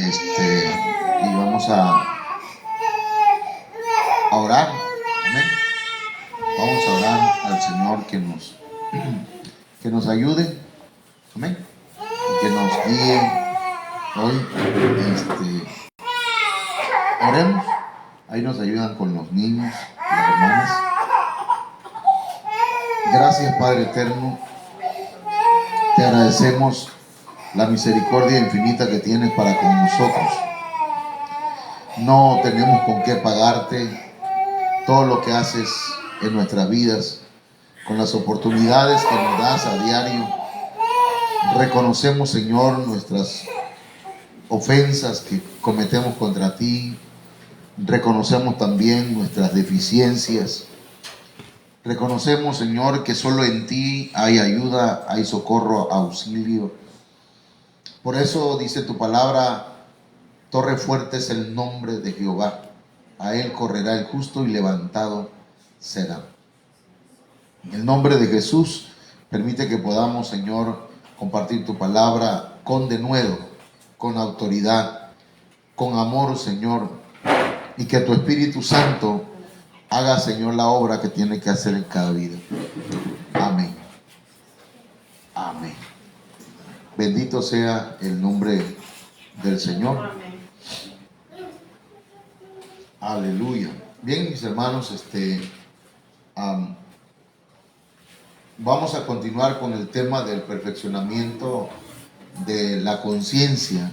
Y vamos a orar. Amén. Vamos a orar al Señor que nos ayude. Amén. Y que nos guíe hoy. Oremos. Ahí nos ayudan con los niños, las hermanas. Gracias, Padre eterno. Te agradecemos la misericordia infinita que tienes para con nosotros. No tenemos con qué pagarte todo lo que haces en nuestras vidas, con las oportunidades que nos das a diario. Reconocemos, Señor, nuestras ofensas que cometemos contra ti. Reconocemos también nuestras deficiencias. Reconocemos, Señor, que solo en ti hay ayuda, hay socorro, auxilio. Por eso dice tu palabra: torre fuerte es el nombre de Jehová. A él correrá el justo y levantado será. En el nombre de Jesús, permite que podamos, Señor, compartir tu palabra con denuedo, con autoridad, con amor, Señor, y que tu Espíritu Santo haga, Señor, la obra que tiene que hacer en cada vida. Amén. Amén. Bendito sea el nombre del Señor. Amén. Aleluya. Bien, mis hermanos, vamos a continuar con el tema del perfeccionamiento de la conciencia.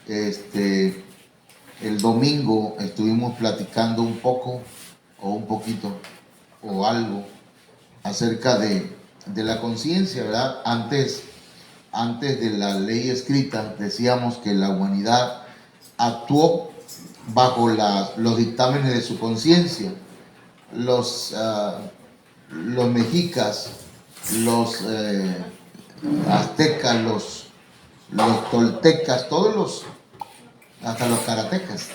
El domingo estuvimos platicando un poco, o un poquito, o algo, acerca de la conciencia, ¿verdad? Antes de la ley escrita, decíamos que la humanidad actuó bajo los dictámenes de su conciencia. Los mexicas, los aztecas, los toltecas, hasta los karatecas.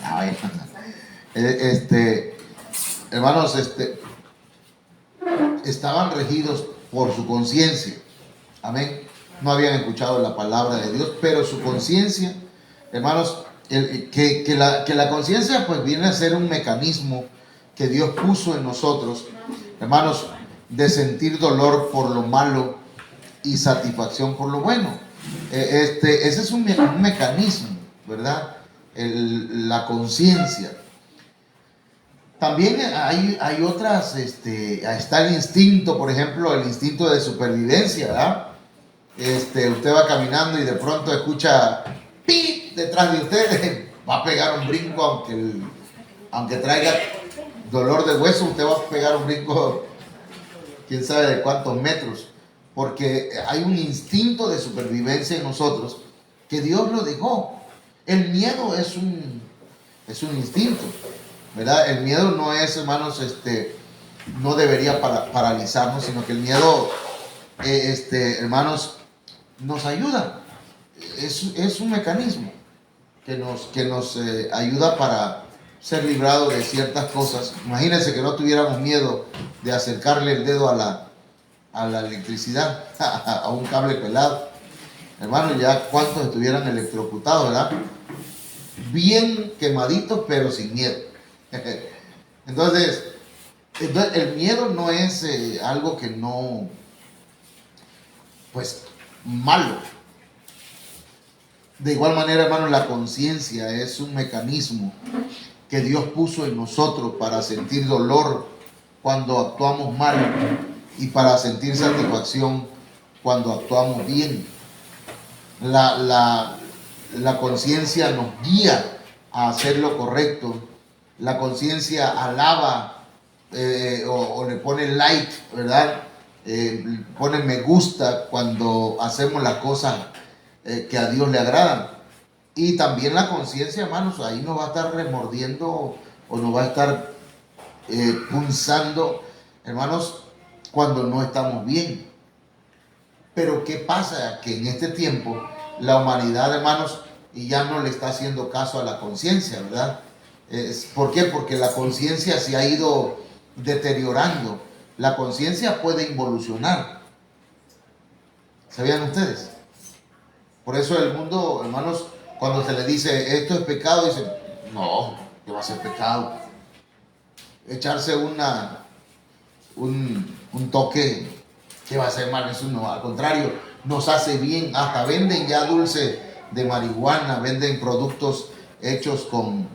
Hermanos, estaban regidos por su conciencia. Amén. No habían escuchado la palabra de Dios, pero su conciencia, hermanos, que la conciencia pues viene a ser un mecanismo que Dios puso en nosotros, hermanos, de sentir dolor por lo malo y satisfacción por lo bueno. Ese es un mecanismo, ¿verdad? La conciencia. También hay otras, está el instinto, por ejemplo, el instinto de supervivencia, ¿verdad? Usted va caminando y de pronto escucha ¡pip! Detrás de usted, va a pegar un brinco, aunque traiga dolor de hueso, usted va a pegar un brinco, quién sabe de cuántos metros, porque hay un instinto de supervivencia en nosotros que Dios lo dejó. El miedo es un instinto, ¿verdad? El miedo no es, hermanos, no debería paralizarnos, sino que el miedo, hermanos, nos ayuda. Es un mecanismo que nos ayuda para ser librados de ciertas cosas. Imagínense que no tuviéramos miedo de acercarle el dedo a la electricidad, a un cable pelado. Hermanos, ya cuántos estuvieran electrocutados, ¿verdad? Bien quemaditos, pero sin miedo. Entonces, el miedo no es algo que no, pues, malo. De igual manera, hermanos, la conciencia es un mecanismo que Dios puso en nosotros para sentir dolor cuando actuamos mal y para sentir satisfacción cuando actuamos bien. La conciencia nos guía a hacer lo correcto. La conciencia alaba o le pone like, ¿verdad? Pone me gusta cuando hacemos las cosas que a Dios le agradan. Y también la conciencia, hermanos, ahí nos va a estar remordiendo o nos va a estar punzando, hermanos, cuando no estamos bien. Pero ¿qué pasa? Que en este tiempo la humanidad, hermanos, ya no le está haciendo caso a la conciencia, ¿verdad? ¿Por qué? Porque la conciencia se ha ido deteriorando. La conciencia puede involucionar. ¿Sabían ustedes? Por eso el mundo, hermanos, Cuando se le dice, esto es pecado, dice, no, ¿qué va a ser pecado? Echarse un toque, ¿qué va a ser mal? Eso no, al contrario, nos hace bien. Hasta venden ya dulce de marihuana, venden productos hechos con,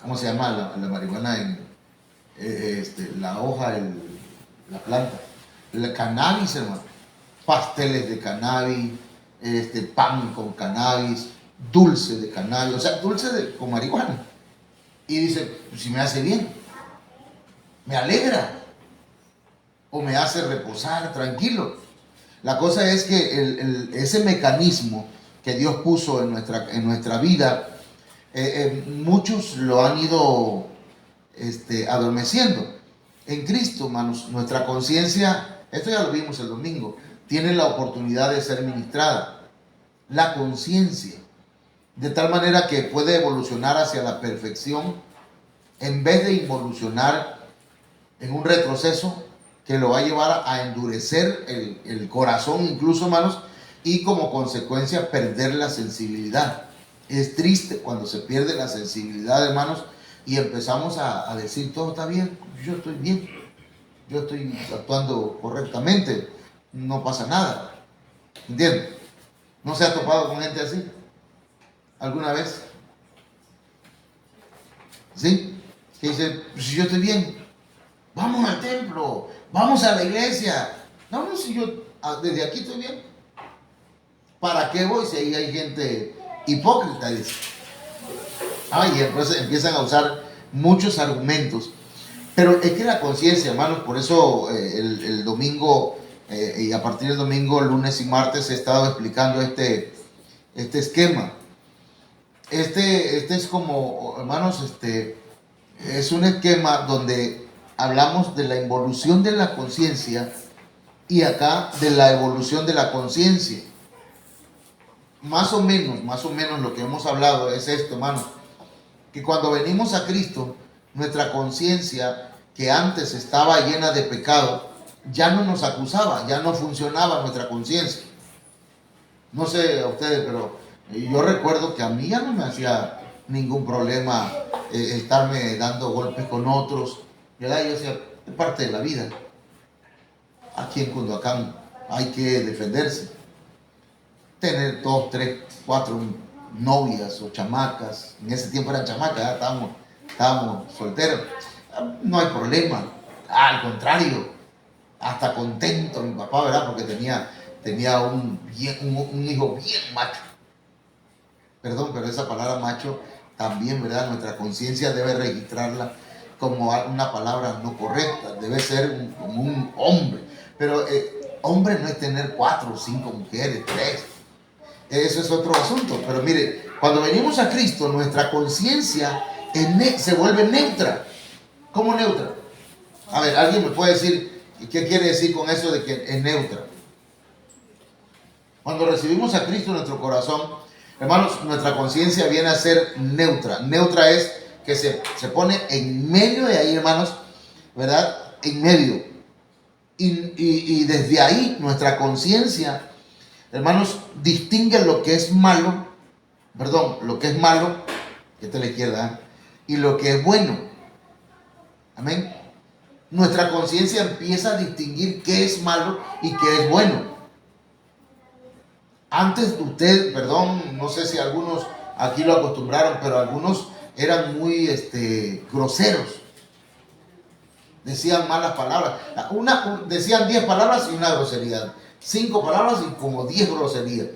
¿cómo se llama la marihuana? La hoja, la planta, el cannabis, hermano. Pasteles de cannabis, pan con cannabis, dulce de cannabis, o sea, con marihuana. Y dice, pues, si me hace bien, me alegra, o me hace reposar tranquilo. La cosa es que ese mecanismo que Dios puso en nuestra vida, muchos lo han ido adormeciendo. En Cristo, hermanos, nuestra conciencia, esto ya lo vimos el domingo, tiene la oportunidad de ser ministrada. La conciencia, de tal manera que puede evolucionar hacia la perfección en vez de involucionar en un retroceso que lo va a llevar a endurecer el corazón, incluso, hermanos, y como consecuencia perder la sensibilidad. Es triste cuando se pierde la sensibilidad, hermanos, y empezamos a decir, todo está bien, yo estoy bien, yo estoy actuando correctamente, no pasa nada. ¿Entiendes? ¿No se ha topado con gente así alguna vez? ¿Sí? Que dice, pues si yo estoy bien, vamos al templo, vamos a la iglesia. No, si yo desde aquí estoy bien, ¿para qué voy si ahí hay gente hipócrita? Dice. Y entonces empiezan a usar muchos argumentos. Pero es que la conciencia, hermanos, por eso el domingo y a partir del domingo, lunes y martes he estado explicando este esquema. Este es como, hermanos, es un esquema donde hablamos de la involución de la conciencia y acá de la evolución de la conciencia. Más o menos lo que hemos hablado es esto, hermanos, que cuando venimos a Cristo, nuestra conciencia, que antes estaba llena de pecado, ya no nos acusaba, ya no funcionaba nuestra conciencia. No sé a ustedes, pero yo recuerdo que a mí ya no me hacía ningún problema estarme dando golpes con otros, ¿verdad? Yo decía, es parte de la vida. Aquí en Cunduacán hay que defenderse. Tener 2, 3, 4 novias o chamacas. En ese tiempo eran chamacas, estábamos solteros. No hay problema. Al contrario, hasta contento mi papá, ¿verdad? Porque tenía un hijo bien macho. Perdón, pero esa palabra macho también, ¿verdad? Nuestra conciencia debe registrarla como una palabra no correcta. Debe ser como un hombre. Pero hombre no es tener 4 o 5 mujeres, 3. Eso es otro asunto. Pero mire, cuando venimos a Cristo, nuestra conciencia se vuelve neutra. ¿Cómo neutra? A ver, ¿alguien me puede decir qué quiere decir con eso de que es neutra? Cuando recibimos a Cristo en nuestro corazón, hermanos, nuestra conciencia viene a ser neutra. Neutra es que se pone en medio de ahí, hermanos, ¿verdad? En medio. Y desde ahí nuestra conciencia, hermanos, distingue lo que es malo, que está a la izquierda, y lo que es bueno. Amén. Nuestra conciencia empieza a distinguir qué es malo y qué es bueno. Antes usted, perdón, no sé si algunos aquí lo acostumbraron, pero algunos eran muy groseros. Decían malas palabras. Decían 10 palabras y una grosería. 5 palabras y como 10 groserías.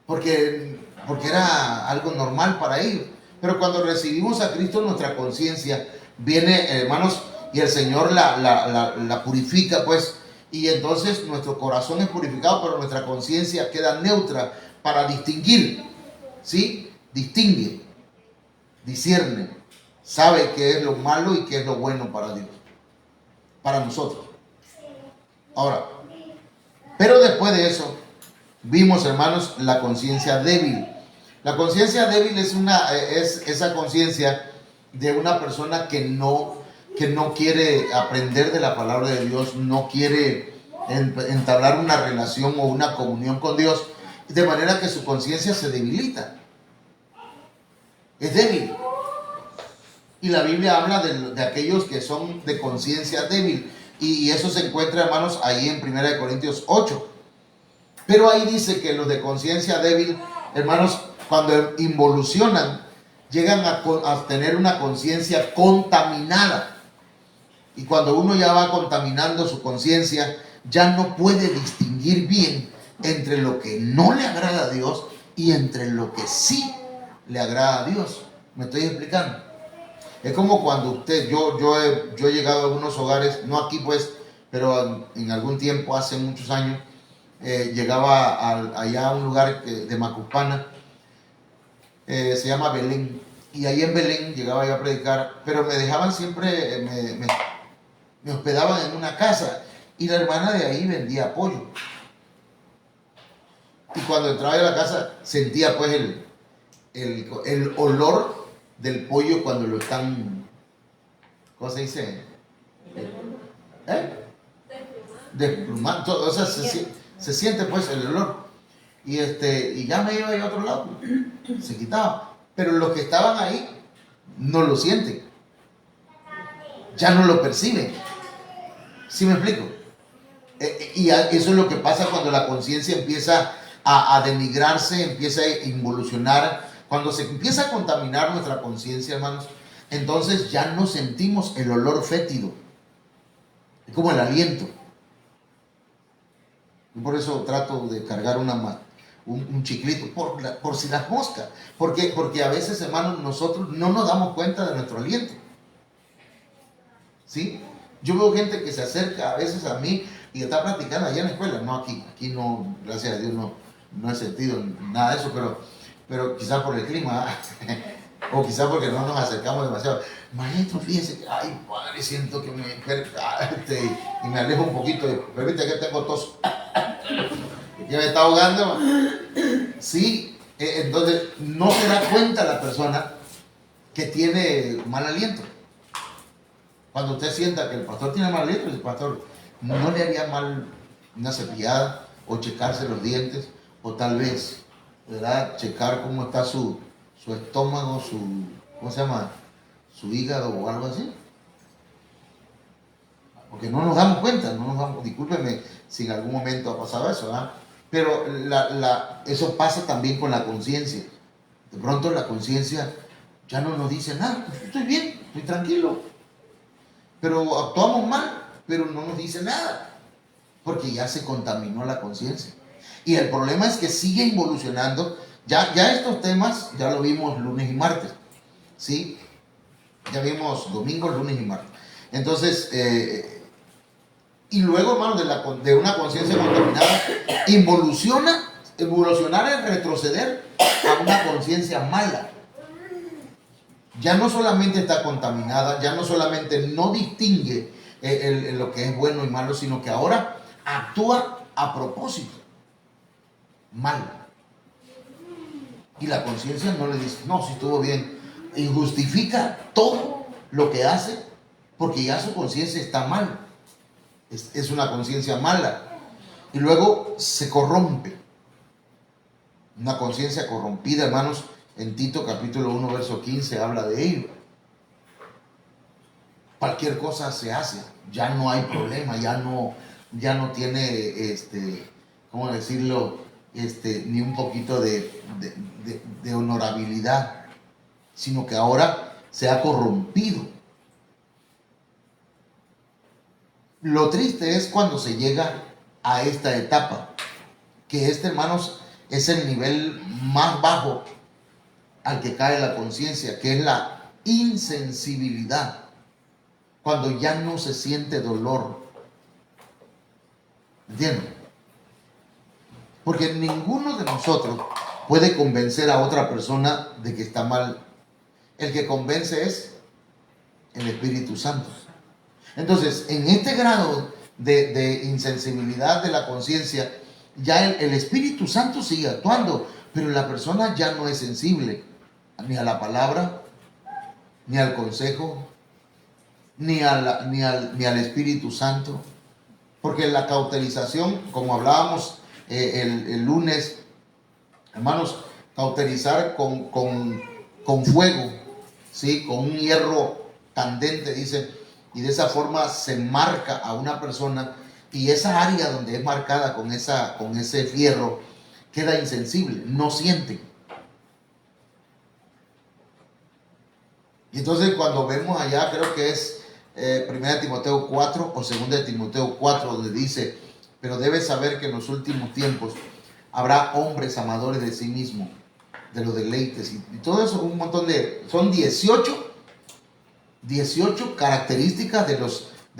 Porque era algo normal para ellos. Pero cuando recibimos a Cristo, nuestra conciencia viene, hermanos, y el Señor la purifica, pues. Y entonces nuestro corazón es purificado, pero nuestra conciencia queda neutra para distinguir. ¿Sí? Distingue, discierne. Sabe qué es lo malo y qué es lo bueno para Dios, para nosotros. Ahora, pero después de eso, vimos, hermanos, la conciencia débil. La conciencia débil es esa conciencia de una persona que no quiere aprender de la palabra de Dios, no quiere entablar una relación o una comunión con Dios, de manera que su conciencia se debilita. Es débil. Y la Biblia habla de aquellos que son de conciencia débil. Y eso se encuentra, hermanos, ahí en 1 Corintios 8. Pero ahí dice que los de conciencia débil, hermanos, cuando involucionan, llegan a tener una conciencia contaminada. Y cuando uno ya va contaminando su conciencia, ya no puede distinguir bien entre lo que no le agrada a Dios y entre lo que sí le agrada a Dios. ¿Me estoy explicando? Es como cuando yo he llegado a algunos hogares, no aquí pues, pero en algún tiempo, hace muchos años, llegaba allá a un lugar de Macuspana, se llama Belén, y ahí en Belén llegaba yo a predicar, pero me dejaban siempre, me hospedaban en una casa, y la hermana de ahí vendía pollo. Y cuando entraba a la casa sentía pues el olor del pollo cuando lo están, ¿cómo se dice? Desplumando, o sea, se siente pues el olor. Y ya me iba a otro lado, se quitaba. Pero los que estaban ahí no lo sienten, ya no lo perciben. ¿Sí me explico? Y eso es lo que pasa cuando la conciencia empieza a denigrarse, empieza a involucionar. Cuando se empieza a contaminar nuestra conciencia, hermanos, entonces ya no sentimos el olor fétido. Es como el aliento. Y por eso trato de cargar un chiclito, por si las moscas. Porque a veces, hermanos, nosotros no nos damos cuenta de nuestro aliento. ¿Sí? Yo veo gente que se acerca a veces a mí y está practicando allá en la escuela. No aquí no, gracias a Dios, no he sentido nada de eso, pero quizás por el clima, o quizás porque no nos acercamos demasiado. Maestro, fíjese que, ay, padre, siento que y me alejo un poquito, permítame que tengo tos, que me está ahogando. Sí, entonces no se da cuenta la persona que tiene mal aliento. Cuando usted sienta que el pastor tiene mal aliento, el pastor no le haría mal una cepillada, o checarse los dientes, o tal vez, ¿verdad?, checar cómo está su estómago, ¿cómo se llama?, su hígado o algo así. Porque no nos damos cuenta, discúlpeme si en algún momento ha pasado eso, ¿verdad? Pero eso pasa también con la conciencia. De pronto la conciencia ya no nos dice nada, estoy bien, estoy tranquilo. Pero actuamos mal, pero no nos dice nada, porque ya se contaminó la conciencia. Y el problema es que sigue involucionando. Ya estos temas, ya lo vimos lunes y martes, ¿sí? Ya vimos domingo, lunes y martes. Entonces, y luego, hermanos, de una conciencia contaminada, evolucionar es retroceder a una conciencia mala. Ya no solamente está contaminada, ya no solamente no distingue lo que es bueno y malo, sino que ahora actúa a propósito, mal. Y la conciencia no le dice, no, si estuvo bien. Y justifica todo lo que hace porque ya su conciencia está mal. Es una conciencia mala. Y luego se corrompe. Una conciencia corrompida, hermanos, en Tito capítulo 1, verso 15 habla de ello. Cualquier cosa se hace, ya no hay problema, ya no tiene, ¿cómo decirlo?, ni un poquito de honorabilidad, sino que ahora se ha corrompido. Lo triste es cuando se llega a esta etapa, que hermanos, es el nivel más bajo al que cae la conciencia, que es la insensibilidad, cuando ya no se siente dolor. ¿Entienden? Porque ninguno de nosotros puede convencer a otra persona de que está mal. El que convence es el Espíritu Santo. Entonces, en este grado de insensibilidad de la conciencia, ya el Espíritu Santo sigue actuando, pero la persona ya no es sensible ni a la palabra, ni al consejo, ni al Espíritu Santo. Porque la cauterización, como hablábamos el lunes, hermanos, cauterizar con fuego, ¿sí? Con un hierro candente, dice, y de esa forma se marca a una persona, y esa área donde es marcada con ese fierro queda insensible, no siente. Y entonces cuando vemos allá, creo que es 1 Timoteo 4 o 2 Timoteo 4, donde dice, pero debes saber que en los últimos tiempos habrá hombres amadores de sí mismos, de los deleites, y todo eso, un montón son 18 características de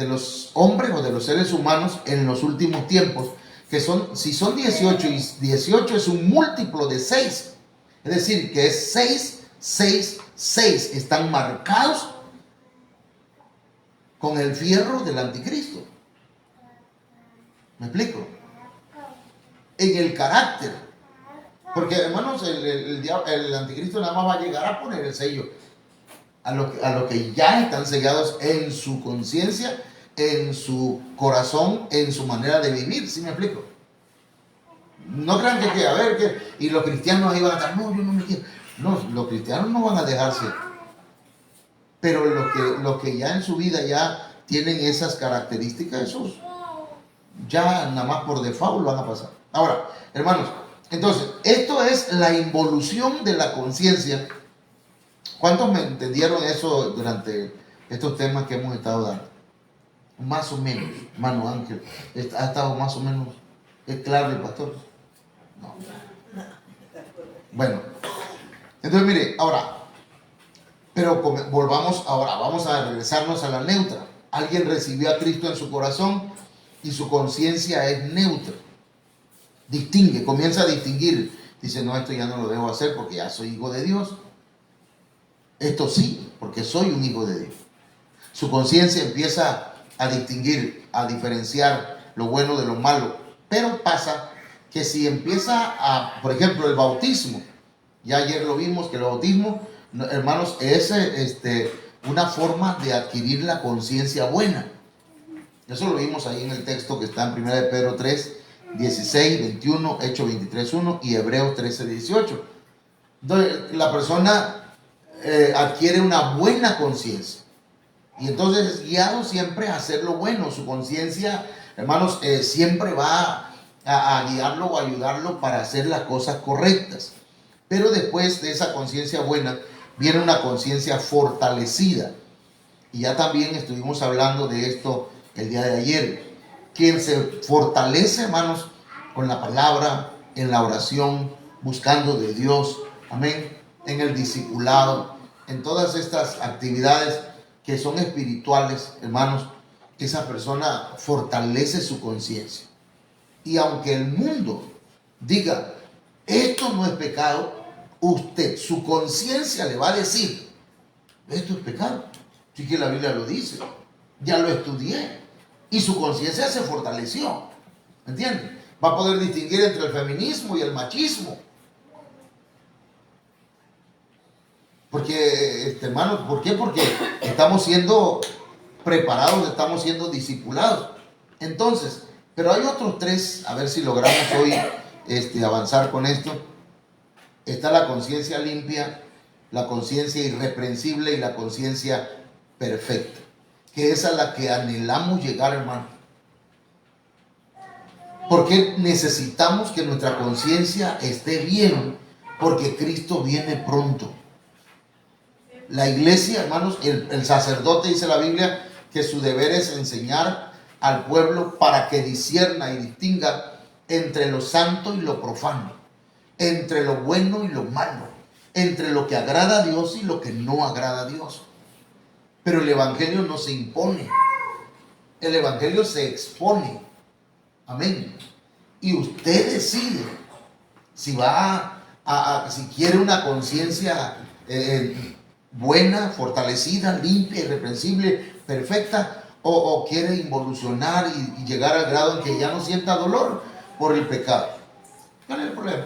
los hombres o de los seres humanos en los últimos tiempos, que son, si son 18 y 18 es un múltiplo de 6, es decir, que es 6, 6, 6, están marcados con el fierro del anticristo. ¿Me explico? En el carácter. Porque, hermanos, el anticristo nada más va a llegar a poner el sello a lo que ya están sellados en su conciencia, en su corazón, en su manera de vivir. ¿Sí me explico? No crean y los cristianos ahí van a estar, no, yo no me quiero. No, los cristianos no van a dejarse. Pero los que ya en su vida ya tienen esas características, esos ya nada más por default van a pasar. Ahora, hermanos, entonces, esto es la involución de la conciencia. ¿Cuántos me entendieron eso durante estos temas que hemos estado dando? Más o menos, hermano Ángel, ha estado más o menos, ¿es claro el pastor? No. Bueno, entonces mire, ahora, pero volvamos ahora, vamos a regresarnos a la neutra. Alguien recibió a Cristo en su corazón y su conciencia es neutra. Distingue, comienza a distinguir. Dice, no, esto ya no lo debo hacer porque ya soy hijo de Dios. Esto sí, porque soy un hijo de Dios. Su conciencia empieza a distinguir, a diferenciar lo bueno de lo malo. Pero pasa que si empieza por ejemplo, el bautismo. Ya ayer lo vimos que el bautismo, hermanos, es una forma de adquirir la conciencia buena. Eso lo vimos ahí en el texto que está en 1 de Pedro 3, 16, 21, Hechos 23, 1 y Hebreos 13, 18. Entonces, la persona adquiere una buena conciencia. Y entonces es guiado siempre a hacer lo bueno. Su conciencia, hermanos, siempre va a guiarlo o ayudarlo para hacer las cosas correctas. Pero después de esa conciencia buena, viene una conciencia fortalecida. Y ya también estuvimos hablando de esto el día de ayer. Quien se fortalece, hermanos, con la palabra, en la oración, buscando de Dios, amén, en el discipulado, en todas estas actividades que son espirituales, hermanos, esa persona fortalece su conciencia. Y aunque el mundo diga, esto no es pecado, su conciencia le va a decir, esto es pecado. Sí que la Biblia lo dice, ya lo estudié. Y su conciencia se fortaleció. ¿Entienden? Va a poder distinguir entre el feminismo y el machismo. Porque, hermanos, ¿por qué? Porque estamos siendo preparados, estamos siendo discipulados. Entonces, pero hay otros tres, a ver si logramos hoy avanzar con esto. Está la conciencia limpia, la conciencia irreprensible y la conciencia perfecta, que es a la que anhelamos llegar, hermano. Porque necesitamos que nuestra conciencia esté bien, porque Cristo viene pronto. La iglesia, hermanos, el sacerdote, dice la Biblia, que su deber es enseñar al pueblo para que discierna y distinga entre lo santo y lo profano, entre lo bueno y lo malo, entre lo que agrada a Dios y lo que no agrada a Dios. Pero el evangelio no se impone, el evangelio se expone. Amén. Y usted decide si si quiere una conciencia buena, fortalecida, limpia, irreprensible, perfecta, o quiere involucionar y llegar al grado en que ya no sienta dolor por el pecado. ¿Cuál es el problema?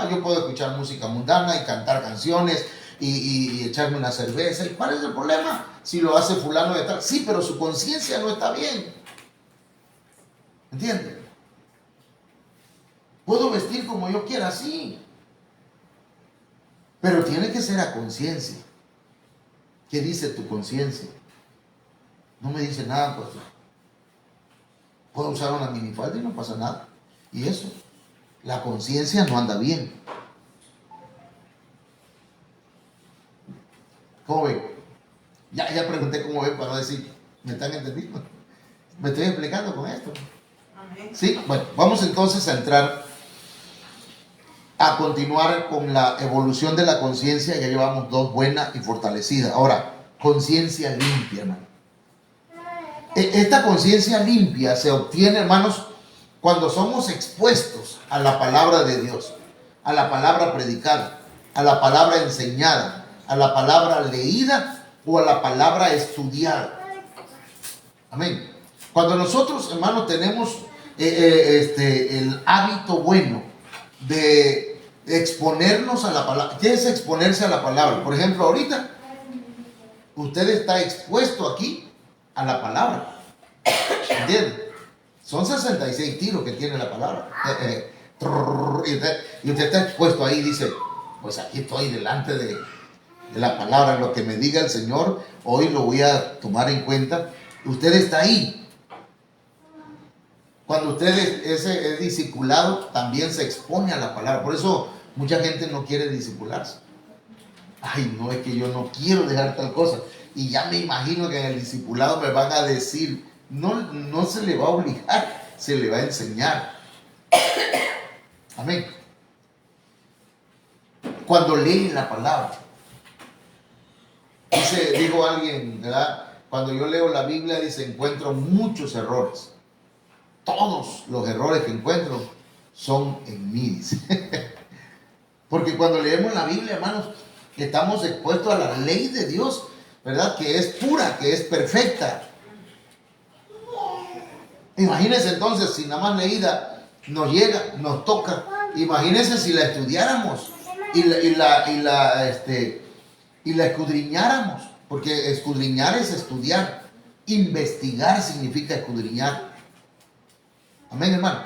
Yo puedo escuchar música mundana y cantar canciones y echarme una cerveza. ¿Y cuál es el problema? Si lo hace fulano de tal. Sí, pero su conciencia no está bien. ¿Entienden? Puedo vestir como yo quiera, sí. Pero tiene que ser a conciencia. ¿Qué dice tu conciencia? No me dice nada, pastor. Puedo usar una minifalda y no pasa nada. Y eso, la conciencia no anda bien. ¿Cómo ven? Ya pregunté cómo ven para no decir, ¿me están entendiendo? ¿Me estoy explicando con esto? Amén. Sí, bueno, vamos entonces a entrar a continuar con la evolución de la conciencia. Ya llevamos 2, buena y fortalecida. Ahora, conciencia limpia, hermano. Esta conciencia limpia se obtiene, hermanos, cuando somos expuestos a la palabra de Dios, a la palabra predicada, a la palabra enseñada, a la palabra leída o a la palabra estudiada. Amén. Cuando nosotros, hermanos, tenemos el hábito bueno de exponernos a la palabra. ¿Qué es exponerse a la palabra? Por ejemplo, ahorita usted está expuesto aquí a la palabra. ¿Entiende? Son 66 tiros que tiene la palabra. Y usted está expuesto ahí y dice, pues aquí estoy delante de la palabra. Lo que me diga el Señor, hoy lo voy a tomar en cuenta. Usted está ahí. Cuando usted es discipulado, también se expone a la palabra. Por eso mucha gente no quiere discipularse. Ay, no, es que yo no quiero dejar tal cosa. Y ya me imagino que en el discipulado me van a decir, no se le va a obligar, se le va a enseñar. Amén. Cuando leen la palabra. Dijo alguien, ¿verdad? Cuando yo leo la Biblia, dice, encuentro muchos errores. Todos los errores que encuentro son en mí, dice. Porque cuando leemos la Biblia, hermanos, estamos expuestos a la ley de Dios, ¿verdad? Que es pura, que es perfecta. Imagínense entonces, si nada más leída nos llega, nos toca. Imagínense si la estudiáramos y la escudriñáramos. Porque escudriñar es estudiar. Investigar significa escudriñar. Amén, hermano.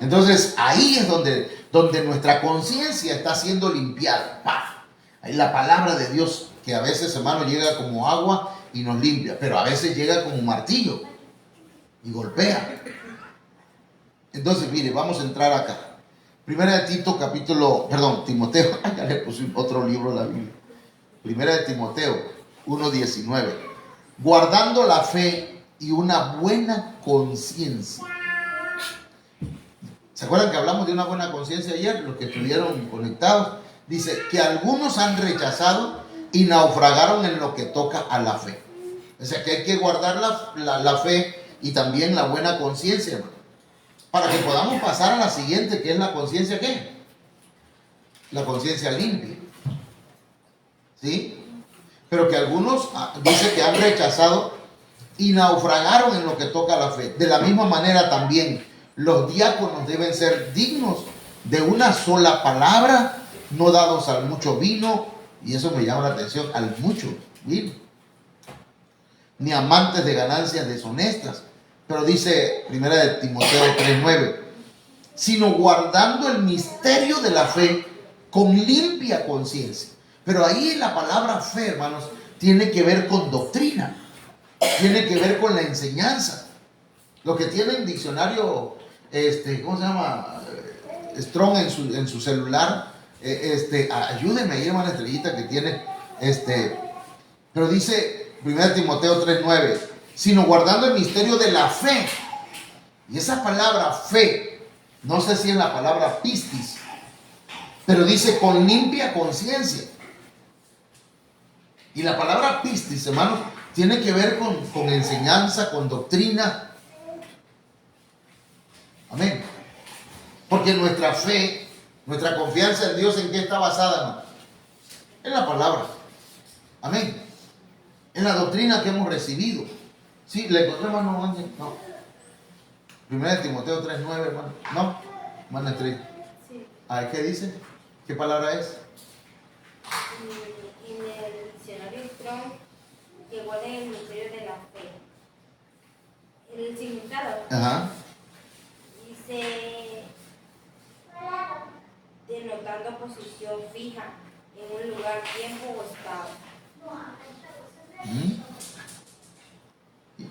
Entonces ahí es donde nuestra conciencia está siendo limpiada. ¡Pah! Ahí la palabra de Dios, que a veces, hermano, llega como agua y nos limpia, pero a veces llega como un martillo y golpea. Entonces, mire, vamos a entrar acá. Primera de Timoteo, ya le puse otro libro a la Biblia. Primera de Timoteo 1:19. Guardando la fe y una buena conciencia. ¿Se acuerdan que hablamos de una buena conciencia ayer? Los que estuvieron conectados. Dice que algunos han rechazado y naufragaron en lo que toca a la fe. O sea que hay que guardar la fe y también la buena conciencia, hermano, para que podamos pasar a la siguiente, que es la conciencia, ¿qué? La conciencia limpia. ¿Sí? Pero que algunos, dice que han rechazado y naufragaron en lo que toca a la fe. De la misma manera también los diáconos deben ser dignos de una sola palabra, no dados al mucho vino, y eso me llama la atención, al mucho vino, ni amantes de ganancias deshonestas. Pero dice Primera de Timoteo 3:9, sino guardando el misterio de la fe con limpia conciencia. Pero ahí la palabra fe, hermanos, tiene que ver con doctrina, tiene que ver con la enseñanza. Lo que tiene el diccionario, ¿cómo se llama? Strong en su celular, ayúdenme ahí, hermana Estrellita, que tiene, pero dice 1 Timoteo 3:9, sino guardando el misterio de la fe. Y esa palabra fe, no sé si es la palabra pistis, pero dice con limpia conciencia. Y la palabra pistis, hermanos, tiene que ver con enseñanza, con doctrina. Amén. Porque nuestra fe, nuestra confianza en Dios, ¿en qué está basada, hermano? En la palabra. Amén. En la doctrina que hemos recibido. Sí, ¿le encontré, hermano? No. 1 Timoteo 3:9, hermano. No, hermano Estrella. Sí. ¿Qué dice? ¿Qué palabra es? En el diccionario Strong, que guarda el misterio de la fe. El significado. Ajá. Dice denotando posición fija en un lugar, tiempo o estado.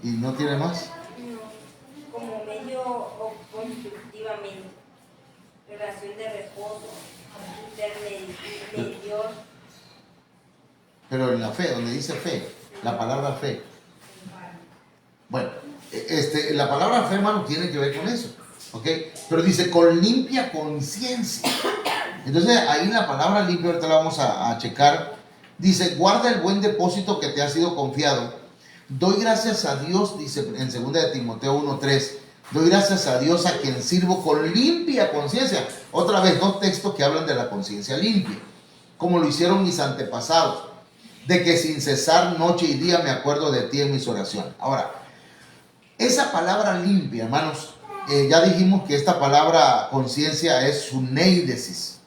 ¿Y no tiene más? No, como medio o constructivamente, relación de reposo, intermedior. Pero en la fe, donde dice fe, la palabra fe. Bueno, la palabra fe, hermano, tiene que ver con eso, ¿ok? Pero dice con limpia conciencia. Entonces ahí la palabra limpia, ahorita la vamos a checar. Dice, guarda el buen depósito que te ha sido confiado. Doy gracias a Dios, dice en 2 de Timoteo 1:3. Doy gracias a Dios a quien sirvo con limpia conciencia. Otra vez, dos textos que hablan de la conciencia limpia. Como lo hicieron mis antepasados. De que sin cesar noche y día me acuerdo de ti en mis oraciones. Ahora, esa palabra limpia, hermanos, ya dijimos que esta palabra conciencia es suneidesis,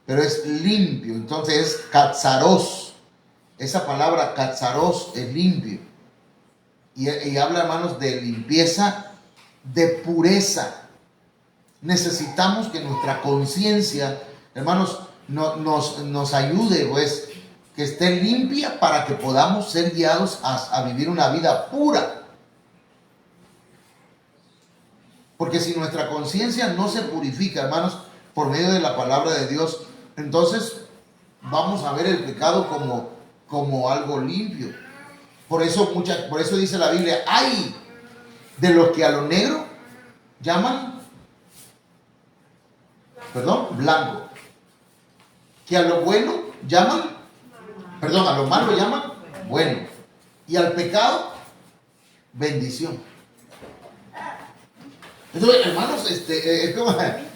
pero es limpio, entonces es katsaros. Esa palabra katsaros es limpio. Y habla, hermanos, de limpieza, de pureza. Necesitamos que nuestra conciencia, hermanos, nos ayude, pues, que esté limpia para que podamos ser guiados a vivir una vida pura. Porque si nuestra conciencia no se purifica, hermanos, por medio de la palabra de Dios, entonces vamos a ver el pecado como algo limpio. Por eso dice la Biblia, ¡ay! De los que a lo negro llaman, blanco. Que a lo bueno llaman, a lo malo llaman bueno. Y al pecado, bendición. Entonces, hermanos, es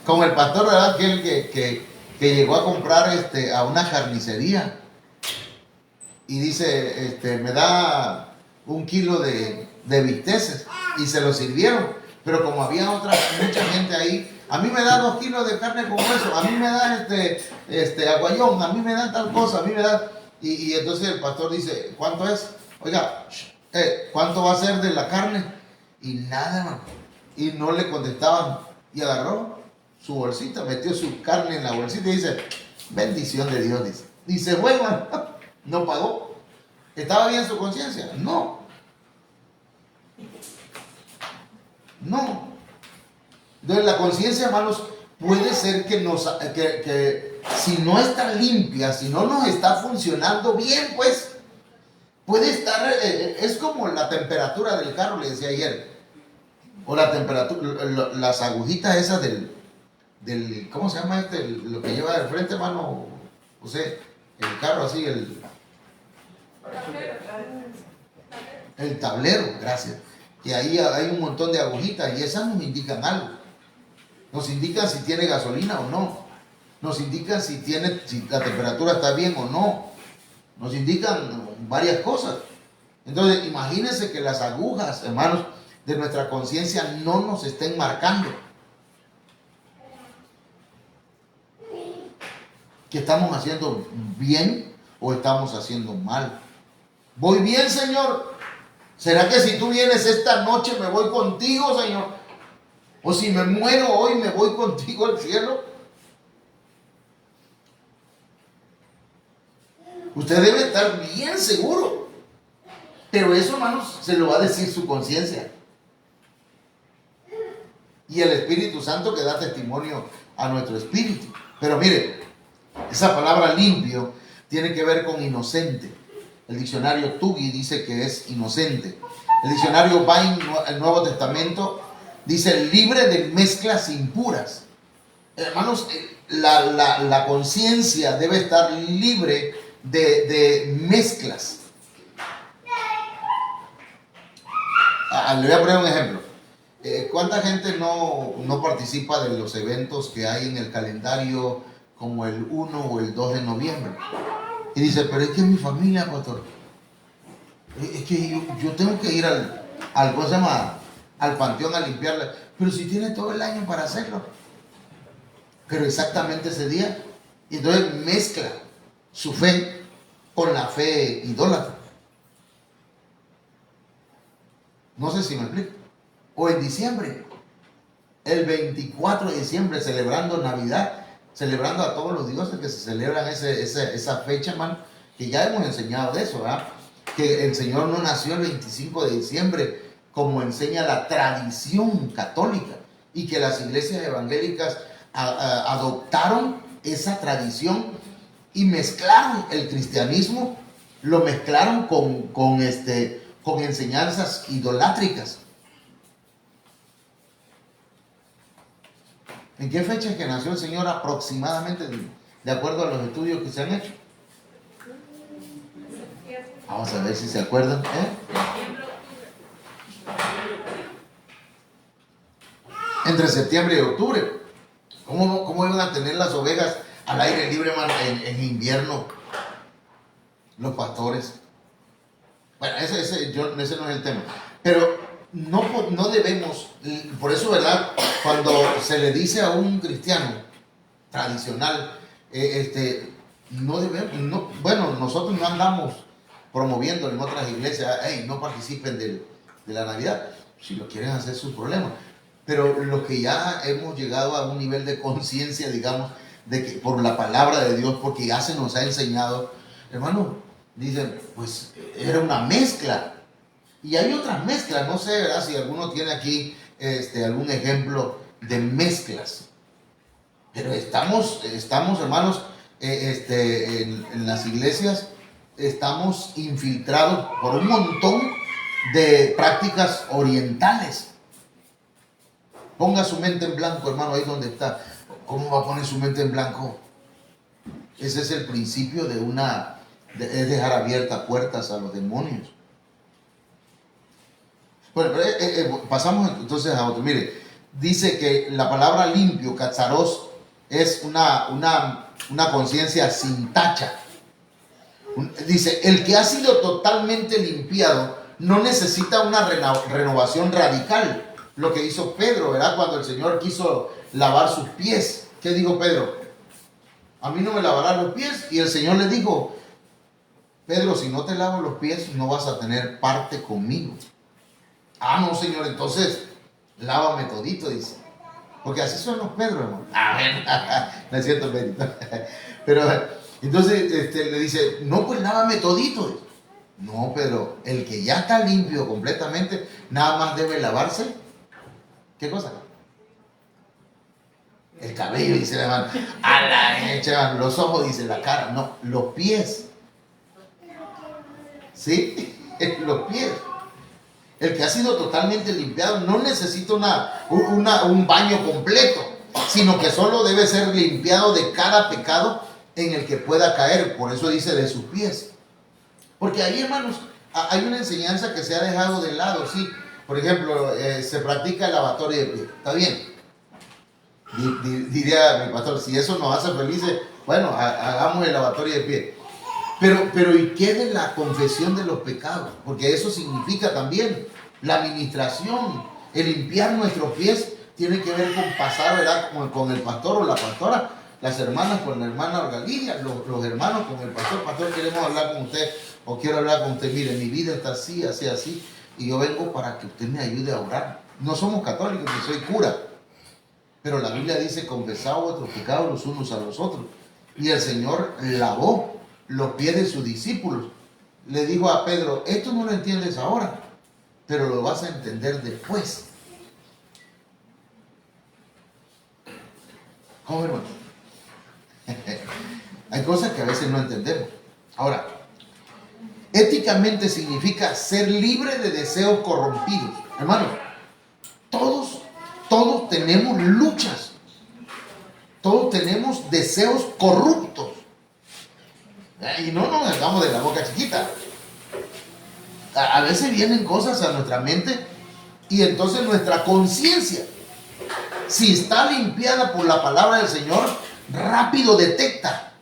como el pastor, ¿verdad? Que llegó a comprar a una carnicería. Y dice, me da 1 kilo de bisteces. Y se lo sirvieron. Pero como había mucha gente ahí, a mí me da 2 kilos de carne con hueso, a mí me da aguayón, a mí me da tal cosa, a mí me da... Y entonces el pastor dice, ¿cuánto es? Oiga, ¿cuánto va a ser de la carne? Y nada, hermano. Y no le contestaban. Y agarró su bolsita, metió su carne en la bolsita y dice, bendición de Dios, dice. Y se fue, hermano. No pagó. ¿Estaba bien su conciencia? No. No. Entonces la conciencia, hermanos, puede ser que si no está limpia, si no nos está funcionando bien, pues puede estar, es como la temperatura del carro, le decía ayer, o la temperatura, las agujitas esas del ¿cómo se llama lo que lleva del frente, hermano? José, el carro así, el tablero, gracias. Que ahí hay un montón de agujitas y esas nos indican algo. Nos indican si tiene gasolina o no. Nos indican si la temperatura está bien o no. Nos indican varias cosas. Entonces, imagínense que las agujas, hermanos, de nuestra conciencia no nos estén marcando. Que estamos haciendo bien o estamos haciendo mal. ¿Voy bien, Señor? ¿Será que si tú vienes esta noche me voy contigo, Señor? O si me muero hoy me voy contigo al cielo. Usted debe estar bien seguro. Pero eso, hermanos, se lo va a decir su conciencia. Y el Espíritu Santo que da testimonio a nuestro espíritu. Pero mire, esa palabra limpio tiene que ver con inocente. El diccionario Tugui dice que es inocente. El diccionario Vine, el Nuevo Testamento, dice libre de mezclas impuras. Hermanos, la conciencia debe estar libre de mezclas. Le voy a poner un ejemplo. ¿Cuánta gente no participa de los eventos que hay en el calendario como el 1 o el 2 de noviembre? Y dice, pero es que mi familia, pastor, es que yo tengo que ir ¿cómo se llama? Al panteón a limpiarla. Pero si tiene todo el año para hacerlo. Pero exactamente ese día. Y entonces mezcla su fe con la fe idólatra. No sé si me explico. O en diciembre, el 24 de diciembre, celebrando Navidad, celebrando a todos los dioses que se celebran esa fecha, hermano, que ya hemos enseñado de eso, ¿verdad? Que el Señor no nació el 25 de diciembre, como enseña la tradición católica, y que las iglesias evangélicas adoptaron esa tradición y mezclaron el cristianismo, lo mezclaron con enseñanzas idolátricas. ¿En qué fecha es que nació el Señor aproximadamente, de acuerdo a los estudios que se han hecho? Vamos a ver si se acuerdan. Entre septiembre y octubre. ¿Cómo iban a tener las ovejas al aire libre, man, en invierno? Los pastores. Bueno, ese no es el tema. Pero no debemos, por eso, ¿verdad? Cuando se le dice a un cristiano tradicional, no debemos, bueno, nosotros no andamos promoviendo en otras iglesias, hey, no participen de la Navidad. Si lo quieren hacer, es su problema. Pero los que ya hemos llegado a un nivel de conciencia, digamos, de que por la palabra de Dios, porque ya se nos ha enseñado, hermano, dicen, pues era una mezcla. Y hay otras mezclas, no sé, ¿verdad? Si alguno tiene aquí algún ejemplo de mezclas. Pero estamos hermanos, en las iglesias, estamos infiltrados por un montón de prácticas orientales. Ponga su mente en blanco, hermano, ahí donde está. ¿Cómo va a poner su mente en blanco? Ese es el principio es dejar abiertas puertas a los demonios. Bueno, pero, pasamos entonces a otro. Mire, dice que la palabra limpio, katsaros, es una conciencia sin tacha. Dice, el que ha sido totalmente limpiado no necesita una renovación radical. Lo que hizo Pedro, ¿verdad? Cuando el Señor quiso lavar sus pies. ¿Qué dijo Pedro? A mí no me lavarán los pies. Y el Señor le dijo, Pedro, si no te lavo los pies, no vas a tener parte conmigo. Ah, no, Señor, entonces, lávame todito, dice. Porque así son los Pedro, hermano. No es cierto, Pedro. Pero, entonces, le dice, no, pues lávame todito, dice. No, Pedro, el que ya está limpio completamente, nada más debe lavarse. ¿Qué cosa? El cabello, dice la hermana. A la hecha, los ojos, dice la cara. No, los pies. ¿Sí? Los pies. El que ha sido totalmente limpiado no necesita un baño completo, sino que solo debe ser limpiado de cada pecado en el que pueda caer. Por eso dice de sus pies. Porque ahí, hermanos, hay una enseñanza que se ha dejado de lado, ¿sí? Por ejemplo, se practica el lavatorio de pies. ¿Está bien? Diría mi pastor, si eso nos hace felices, bueno, hagamos el lavatorio de pies. Pero ¿y qué de la confesión de los pecados? Porque eso significa también la administración, el limpiar nuestros pies tiene que ver con pasar, ¿verdad? Con el pastor o la pastora, las hermanas con la hermana Olga Lidia, los hermanos con el pastor. Pastor, queremos hablar con usted o quiero hablar con usted. Mire, mi vida está así, así, así, y yo vengo para que usted me ayude a orar. No somos católicos, yo soy cura, pero la Biblia dice, confesad vuestros pecados los unos a los otros. Y el Señor lavó los pies de sus discípulos. Le dijo a Pedro, esto no lo entiendes ahora, pero lo vas a entender después. ¿Cómo, hermano? Hay cosas que a veces no entendemos. Ahora, éticamente significa ser libre de deseos corrompidos. Hermano, todos tenemos luchas. Todos tenemos deseos corruptos. Y no nos hagamos de la boca chiquita. A veces vienen cosas a nuestra mente y entonces nuestra conciencia, si está limpiada por la palabra del Señor, rápido detecta.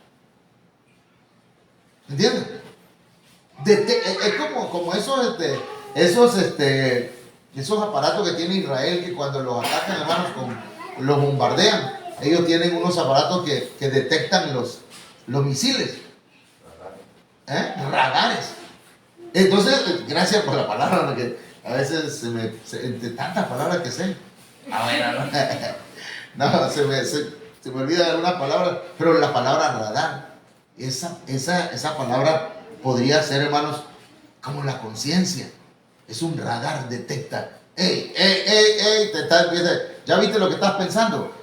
¿Entiendes? Es como esos aparatos que tiene Israel, que cuando los atacan, hermanos, los bombardean. Ellos tienen unos aparatos que detectan los misiles. Radares. Entonces, gracias por la palabra, porque a veces entre tantas palabras que sé. Bueno, no, se me olvida alguna palabra, pero la palabra radar, esa palabra podría ser, hermanos, como la conciencia. Es un radar, detecta. ¡Ey! ¿Ya viste lo que estás pensando?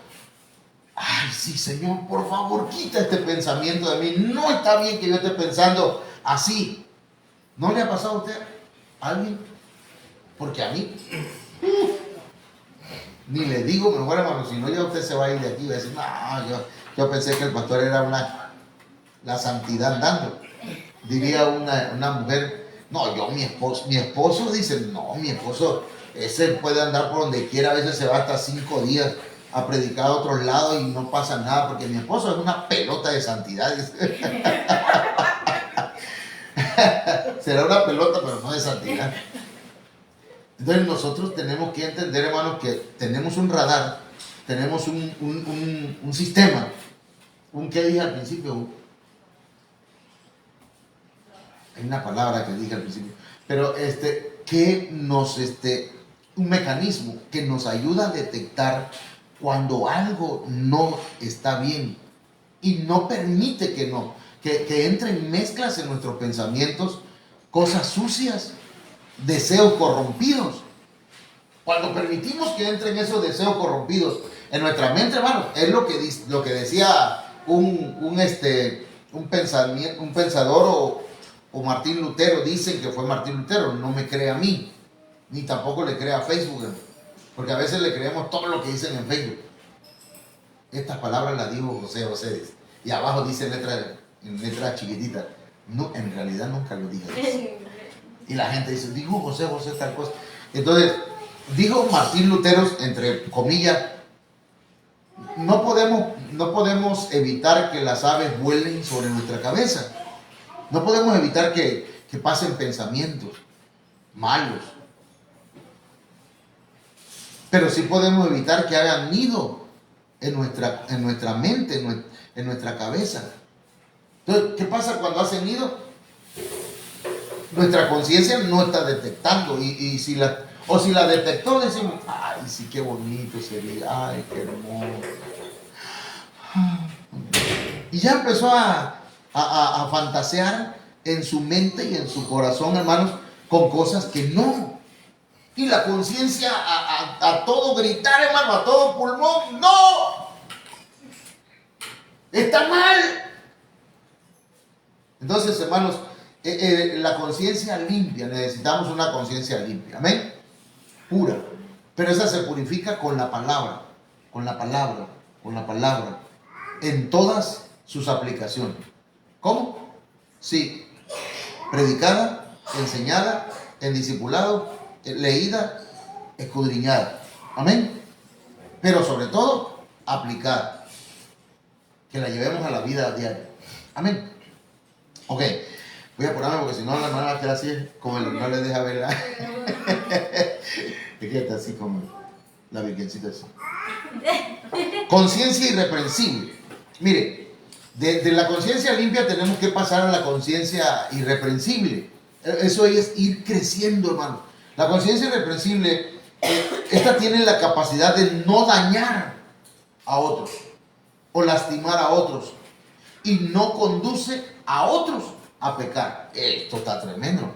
Ay, sí, Señor, por favor, quita este pensamiento de mí. No está bien que yo esté pensando así. ¿No le ha pasado a usted? ¿A alguien? Porque a mí, ni le digo mejor, hermano, si no ya usted se va a ir de aquí y va a decir, no, yo pensé que el pastor era la santidad andando. Diría una mujer, no, mi esposo dice, no, mi esposo, ese puede andar por donde quiera, a veces se va hasta 5 días a predicar a otros lados y no pasa nada, porque mi esposo es una pelota de santidad. Será una pelota, pero no de santidad. Entonces nosotros tenemos que entender, hermanos, que tenemos un radar, tenemos un sistema, ¿qué dije al principio? Hay una palabra que dije al principio, pero un mecanismo que nos ayuda a detectar cuando algo no está bien y no permite que entren mezclas en nuestros pensamientos, cosas sucias, deseos corrompidos. Cuando permitimos que entren esos deseos corrompidos en nuestra mente, hermanos, es lo que decía un pensador o Martín Lutero. Dicen que fue Martín Lutero. No me cree a mí, ni tampoco le cree a Facebook, porque a veces le creemos todo lo que dicen en Facebook. Estas palabras las dijo José, y abajo dice en letra chiquitita. No, en realidad nunca lo dije. Y la gente dice, dijo José tal cosa. Entonces, dijo Martín Lutero, entre comillas, no podemos evitar que las aves vuelen sobre nuestra cabeza. No podemos evitar que pasen pensamientos malos. Pero sí podemos evitar que hagan nido en nuestra mente, en nuestra cabeza. Entonces, ¿qué pasa cuando hacen nido? Nuestra conciencia no está detectando, y si la detectó, decimos, ay, sí, qué bonito sería, ay, qué hermoso. Y ya empezó a fantasear en su mente y en su corazón, hermanos, con cosas que no. Y la conciencia a todo gritar, hermano, a todo pulmón, no, está mal. Entonces, hermanos, la conciencia limpia, necesitamos una conciencia limpia, amén, pura, pero esa se purifica con la palabra, en todas sus aplicaciones. ¿Cómo? Sí, predicada, enseñada, en discipulado, leída, escudriñada, amén, pero sobre todo aplicada, que la llevemos a la vida diaria, amén. Ok, voy a apurarme porque si no la hermana va a quedar así, como no le deja ver. Es que está así como la virgencita así. Conciencia irreprensible. Mire, de la conciencia limpia tenemos que pasar a la conciencia irreprensible. Eso es ir creciendo, hermano. La conciencia irreprensible, esta tiene la capacidad de no dañar a otros o lastimar a otros, y no conduce a otros a pecar. Esto está tremendo.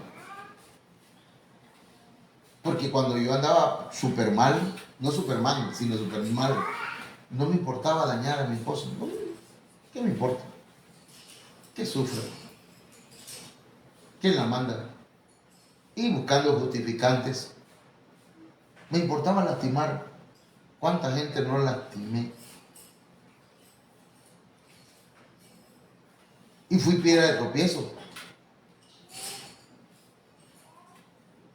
Porque cuando yo andaba súper mal, no súper mal, sino súper mal, no me importaba dañar a mi esposo. No, ¿qué me importa? ¿Qué sufre? ¿Quién la manda? Y buscando justificantes. Me importaba lastimar. ¿Cuánta gente no lastimé? Y fui piedra de tropiezo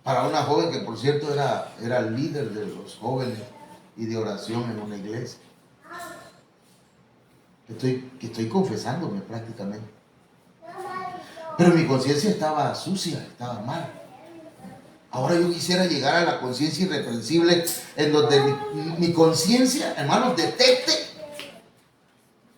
para una joven que, por cierto, era el líder de los jóvenes y de oración en una iglesia. Que estoy confesándome prácticamente. Pero mi conciencia estaba sucia, estaba mal. Ahora yo quisiera llegar a la conciencia irreprensible, en donde mi conciencia, hermanos, detecte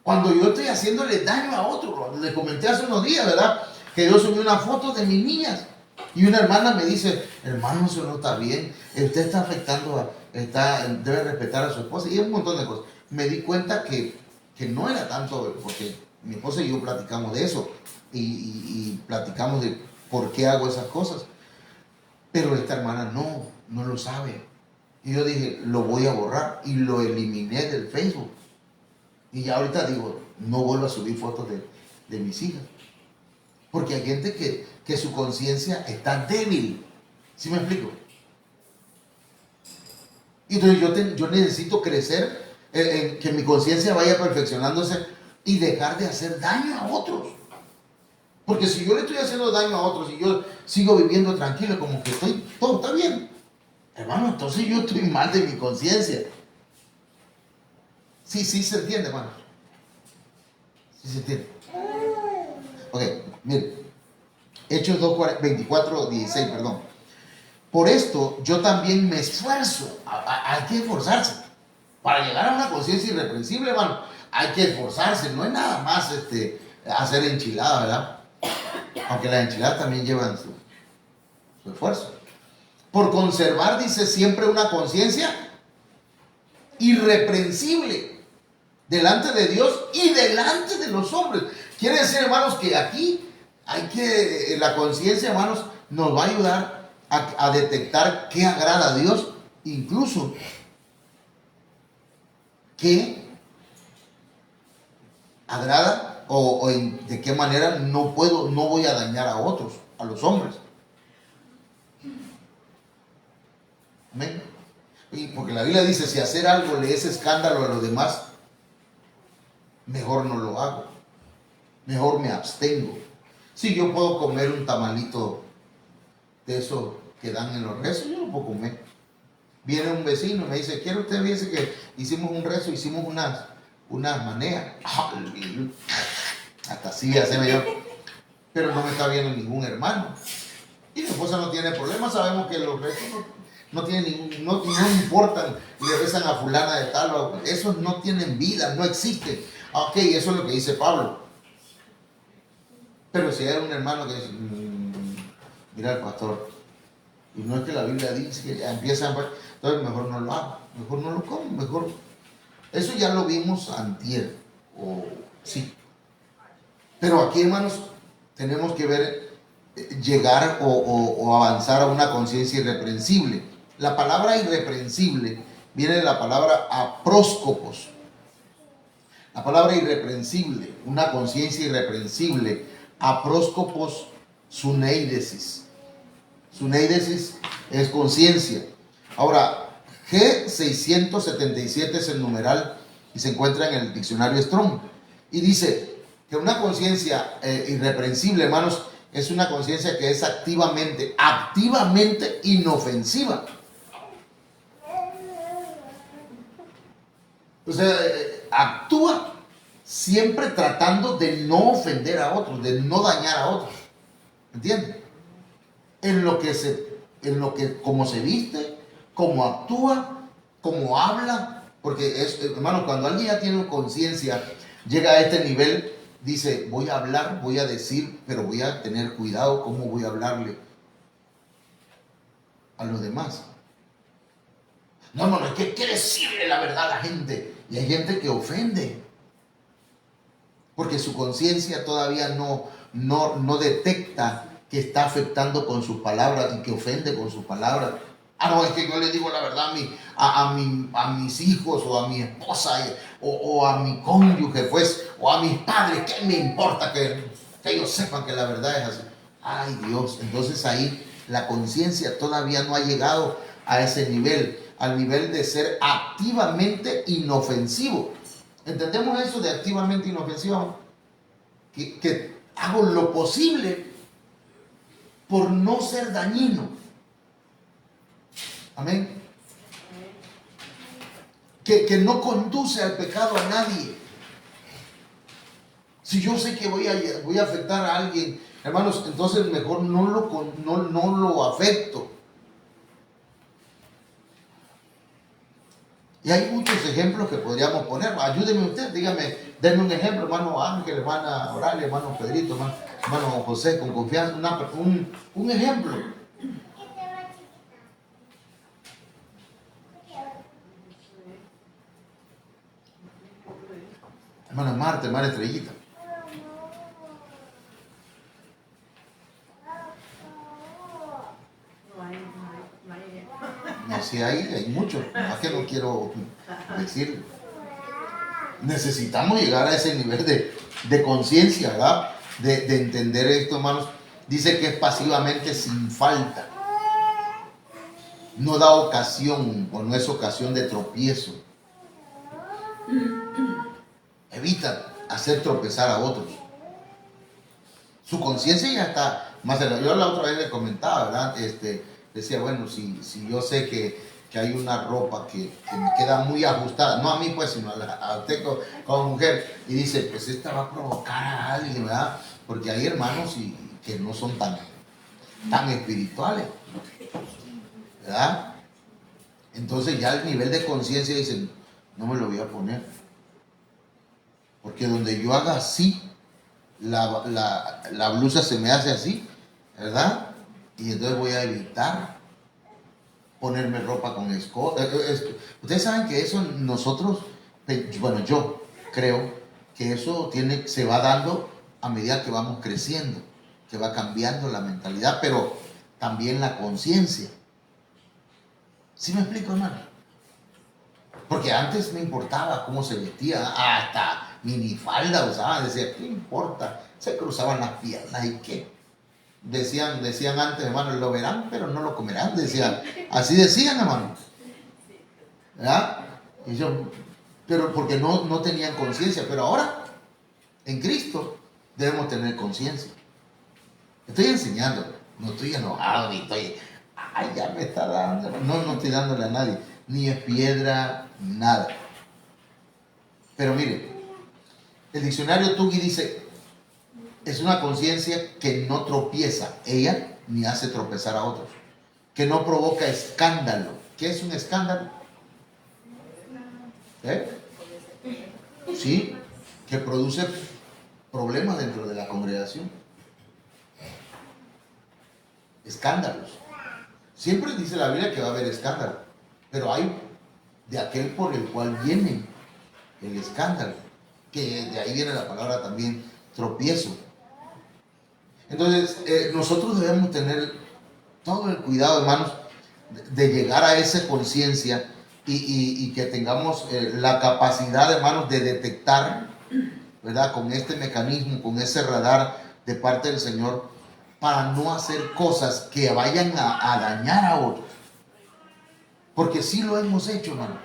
cuando yo estoy haciéndole daño a otro. Le comenté hace unos días, ¿verdad?, que yo subí una foto de mis niñas y una hermana me dice, hermano, eso no está bien, usted está afectando, debe respetar a su esposa, y un montón de cosas. Me di cuenta que que no era tanto, porque mi esposa y yo platicamos de eso, y platicamos de por qué hago esas cosas, pero esta hermana no lo sabe. Y yo dije, lo voy a borrar, y lo eliminé del Facebook. Y ya ahorita digo, no vuelvo a subir fotos de mis hijas. Porque hay gente que su conciencia está débil. ¿Sí me explico? Y entonces yo necesito crecer, que mi conciencia vaya perfeccionándose y dejar de hacer daño a otros. Porque si yo le estoy haciendo daño a otros y yo sigo viviendo tranquilo, como que todo está bien, hermano, entonces yo estoy mal de mi conciencia. Sí se entiende, hermano. Sí se entiende. Ok, mire. Hechos 24:16, perdón. Por esto yo también me esfuerzo. Hay que esforzarse. Para llegar a una conciencia irreprensible, hermano, hay que esforzarse. No es nada más hacer enchiladas, ¿verdad? Aunque las enchiladas también llevan su esfuerzo. Por conservar, dice, siempre una conciencia irreprensible delante de Dios y delante de los hombres. Quiere decir, hermanos, que aquí la conciencia, hermanos, nos va a ayudar a detectar qué agrada a Dios, incluso qué agrada o de qué manera no voy a dañar a otros, a los hombres. Amén. Y porque la Biblia dice, si hacer algo le es escándalo a los demás, mejor no lo hago, mejor me abstengo. Si yo puedo comer un tamalito de eso que dan en los rezos, yo lo puedo comer. Viene un vecino y me dice, ¿quiere usted? Fíjese que hicimos un rezo, hicimos unas maneas. Hasta así haceme yo. Pero no me está viendo ningún hermano. Y mi esposa no tiene problema, sabemos que los rezos no tienen no importan, le rezan a fulana de tal, esos no tienen vida, no existen. Ok, eso es lo que dice Pablo. Pero si hay un hermano que dice, mira el pastor, y no es que la Biblia dice que empiezan, entonces mejor no lo hago, mejor no lo como, mejor. Eso ya lo vimos antier, sí. Pero aquí, hermanos, tenemos que ver, llegar o avanzar a una conciencia irreprensible. La palabra irreprensible viene de la palabra apróscopos. La palabra irreprensible, una conciencia irreprensible, apróscopos suneidesis. Suneidesis es conciencia. Ahora, G677 es el numeral y se encuentra en el diccionario Strong. Y dice que una conciencia irreprensible, hermanos, es una conciencia que es activamente inofensiva. O sea, actúa siempre tratando de no ofender a otros, de no dañar a otros. ¿Entienden? Como se viste, cómo actúa, cómo habla, porque hermano, cuando alguien ya tiene conciencia, llega a este nivel, dice, voy a hablar, voy a decir, pero voy a tener cuidado cómo voy a hablarle a los demás. No, es que hay que decirle la verdad a la gente, y hay gente que ofende, porque su conciencia todavía no detecta que está afectando con sus palabras y que ofende con sus palabras. No, es que yo le digo la verdad a mis hijos o a mi esposa o a mi cónyuge, pues, o a mis padres. ¿Qué me importa que ellos sepan que la verdad es así? Ay, Dios, entonces ahí la conciencia todavía no ha llegado a ese nivel, al nivel de ser activamente inofensivo. ¿Entendemos eso de activamente inofensivo? Que hago lo posible por no ser dañino. Amén. Que no conduce al pecado a nadie. Si yo sé que voy a afectar a alguien, hermanos, entonces mejor no lo afecto. Y hay muchos ejemplos que podríamos poner. Ayúdeme usted, dígame, denme un ejemplo, hermano Ángel, hermana Oralia, hermano Pedrito, hermano José, con confianza, un ejemplo. Hermana Marta, hermana Estrellita. No, sí hay muchos, más que no quiero decir. Necesitamos llegar a ese nivel de conciencia, ¿verdad? De entender esto, hermanos. Dice que es pasivamente sin falta. No da ocasión o no es ocasión de tropiezo. Evita hacer tropezar a otros. Su conciencia ya está más allá. Yo la otra vez le comentaba, ¿verdad? Decía, bueno, si yo sé que hay una ropa que me queda muy ajustada, no a mí pues, sino a usted como mujer, y dice, pues esta va a provocar a alguien, ¿verdad? Porque hay hermanos que no son tan espirituales, ¿verdad? Entonces ya el nivel de conciencia dicen, no me lo voy a poner, porque donde yo haga así, la blusa se me hace así, ¿verdad? Y entonces voy a evitar ponerme ropa con escote. Ustedes saben que eso nosotros, bueno, yo creo que eso se va dando a medida que vamos creciendo, que va cambiando la mentalidad, pero también la conciencia. ¿Sí me explico, hermano? Porque antes me importaba cómo se vestía, hasta minifalda usaban, decía, ¿qué importa? Se cruzaban las piernas y qué. Decían antes, hermano, lo verán, pero no lo comerán, decían. Así decían, hermano. ¿Verdad? Y pero porque no tenían conciencia, pero ahora, en Cristo, debemos tener conciencia. Estoy enseñando, no estoy enojado, ni estoy, ay, ya me está dando. No estoy dándole a nadie, ni es piedra, nada. Pero mire, el diccionario Tugui dice, es una conciencia que no tropieza ella ni hace tropezar a otros, que no provoca escándalo. ¿Qué es un escándalo? Sí, que produce problemas dentro de la congregación. Escándalos. Siempre dice la Biblia que va a haber escándalo, pero hay de aquel por el cual viene el escándalo, que de ahí viene la palabra también tropiezo. Entonces, nosotros debemos tener todo el cuidado, hermanos, de llegar a esa conciencia y que tengamos la capacidad, hermanos, de detectar, ¿verdad? Con este mecanismo, con ese radar de parte del Señor, para no hacer cosas que vayan a dañar a otros. Porque sí lo hemos hecho, hermano.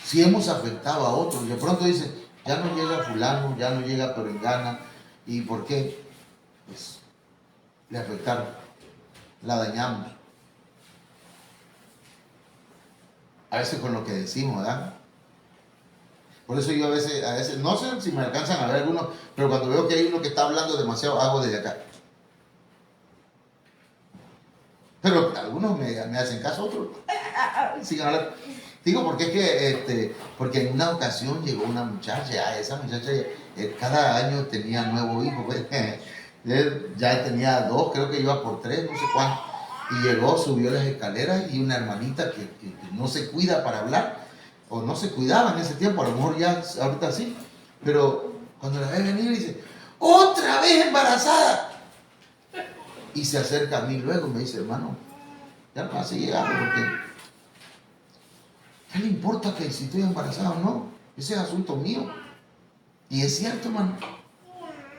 Sí hemos afectado a otros. De pronto dicen, ya no llega fulano, ya no llega perengana. ¿Y por qué? Pues le afectaron, la dañamos. A veces con lo que decimos, ¿verdad? Por eso yo a veces, no sé si me alcanzan a ver algunos, pero cuando veo que hay uno que está hablando demasiado, hago desde acá. Pero algunos me hacen caso, otros sigan hablando. Digo, porque es que, porque en una ocasión llegó una muchacha, esa muchacha cada año tenía nuevo hijo, pues, ya tenía 2, creo que iba por 3, no sé cuánto. Y llegó, subió las escaleras y una hermanita que no se cuida para hablar, o no se cuidaba en ese tiempo, a lo mejor ya ahorita sí, pero cuando la ve venir dice, ¡otra vez embarazada! Y se acerca a mí luego y me dice, hermano, ya no hace llegar, porque ¿qué le importa que si estoy embarazada o no? Ese es asunto mío. Y es cierto, hermano.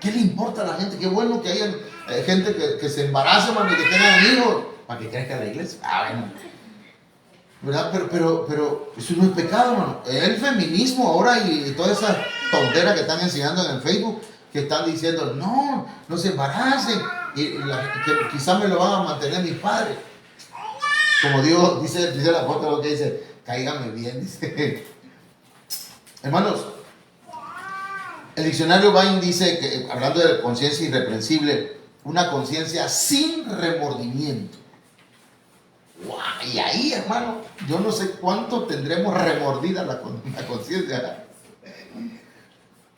¿Qué le importa a la gente? Qué bueno que haya gente que se embarace, hermano, y que tengan hijos, para que crezca la iglesia. Bueno. ¿Verdad? Pero eso no es pecado, hermano. El feminismo ahora y toda esa tontera que están enseñando en el Facebook, que están diciendo, no se embaracen, que quizás me lo van a mantener mis padres. Como Dios dice el apóstol que dice, cáigame bien, dice. Hermanos, el diccionario Bain dice que, hablando de conciencia irreprensible, una conciencia sin remordimiento. ¡Wow! Y ahí, hermano, yo no sé cuánto tendremos remordida la conciencia.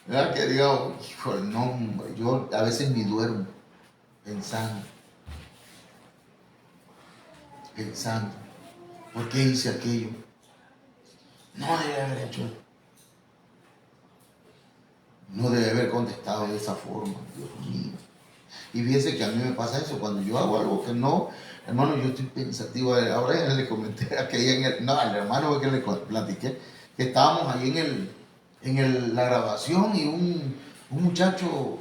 ¿Verdad? Que digo, híjole, no, yo a veces ni duermo pensando, ¿por qué hice aquello? No debe haber hecho. no debe haber contestado de esa forma, Dios mío. Y fíjense que a mí me pasa eso, cuando yo hago algo que no, hermano, yo estoy pensativo. Ahora ya le comenté a que al hermano que le platiqué, que estábamos ahí la grabación y un muchacho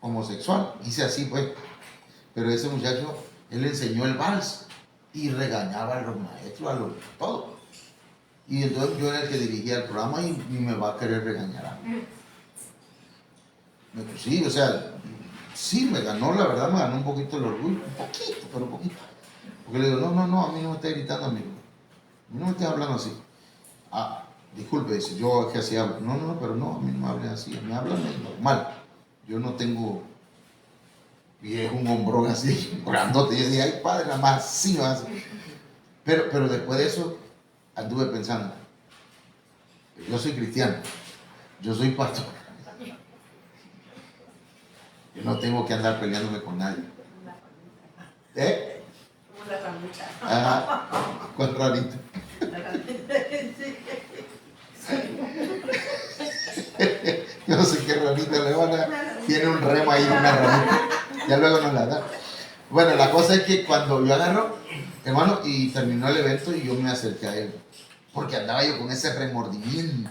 homosexual, hice así pues, pero ese muchacho, él enseñó el vals y regañaba a los maestros, todo. Y entonces yo era el que dirigía el programa y me va a querer regañar a mí. Pues sí, o sea, sí, me ganó, la verdad, me ganó un poquito el orgullo, un poquito, pero un poquito. Porque le digo, no, a mí no me está gritando, amigo. A mí no me estés hablando así. Ah, disculpe, dice, yo es que así hablo. No, pero no, a mí no me hablen así, me hablan normal. Yo no tengo, y es un hombrón así, grandote. Y yo decía, ay, padre, nada más sí me hace. Pero después de eso, anduve pensando, yo soy cristiano, yo soy pastor. Yo no tengo que andar peleándome con nadie. ¿Eh? Como la ramita. Ajá, con ranita. Yo no sé qué ranita le van a... Tiene un remo ahí, una ranita. Ya luego nos la da. Bueno, la cosa es que cuando yo agarro, hermano, y terminó el evento y yo me acerqué a él. Porque andaba yo con ese remordimiento.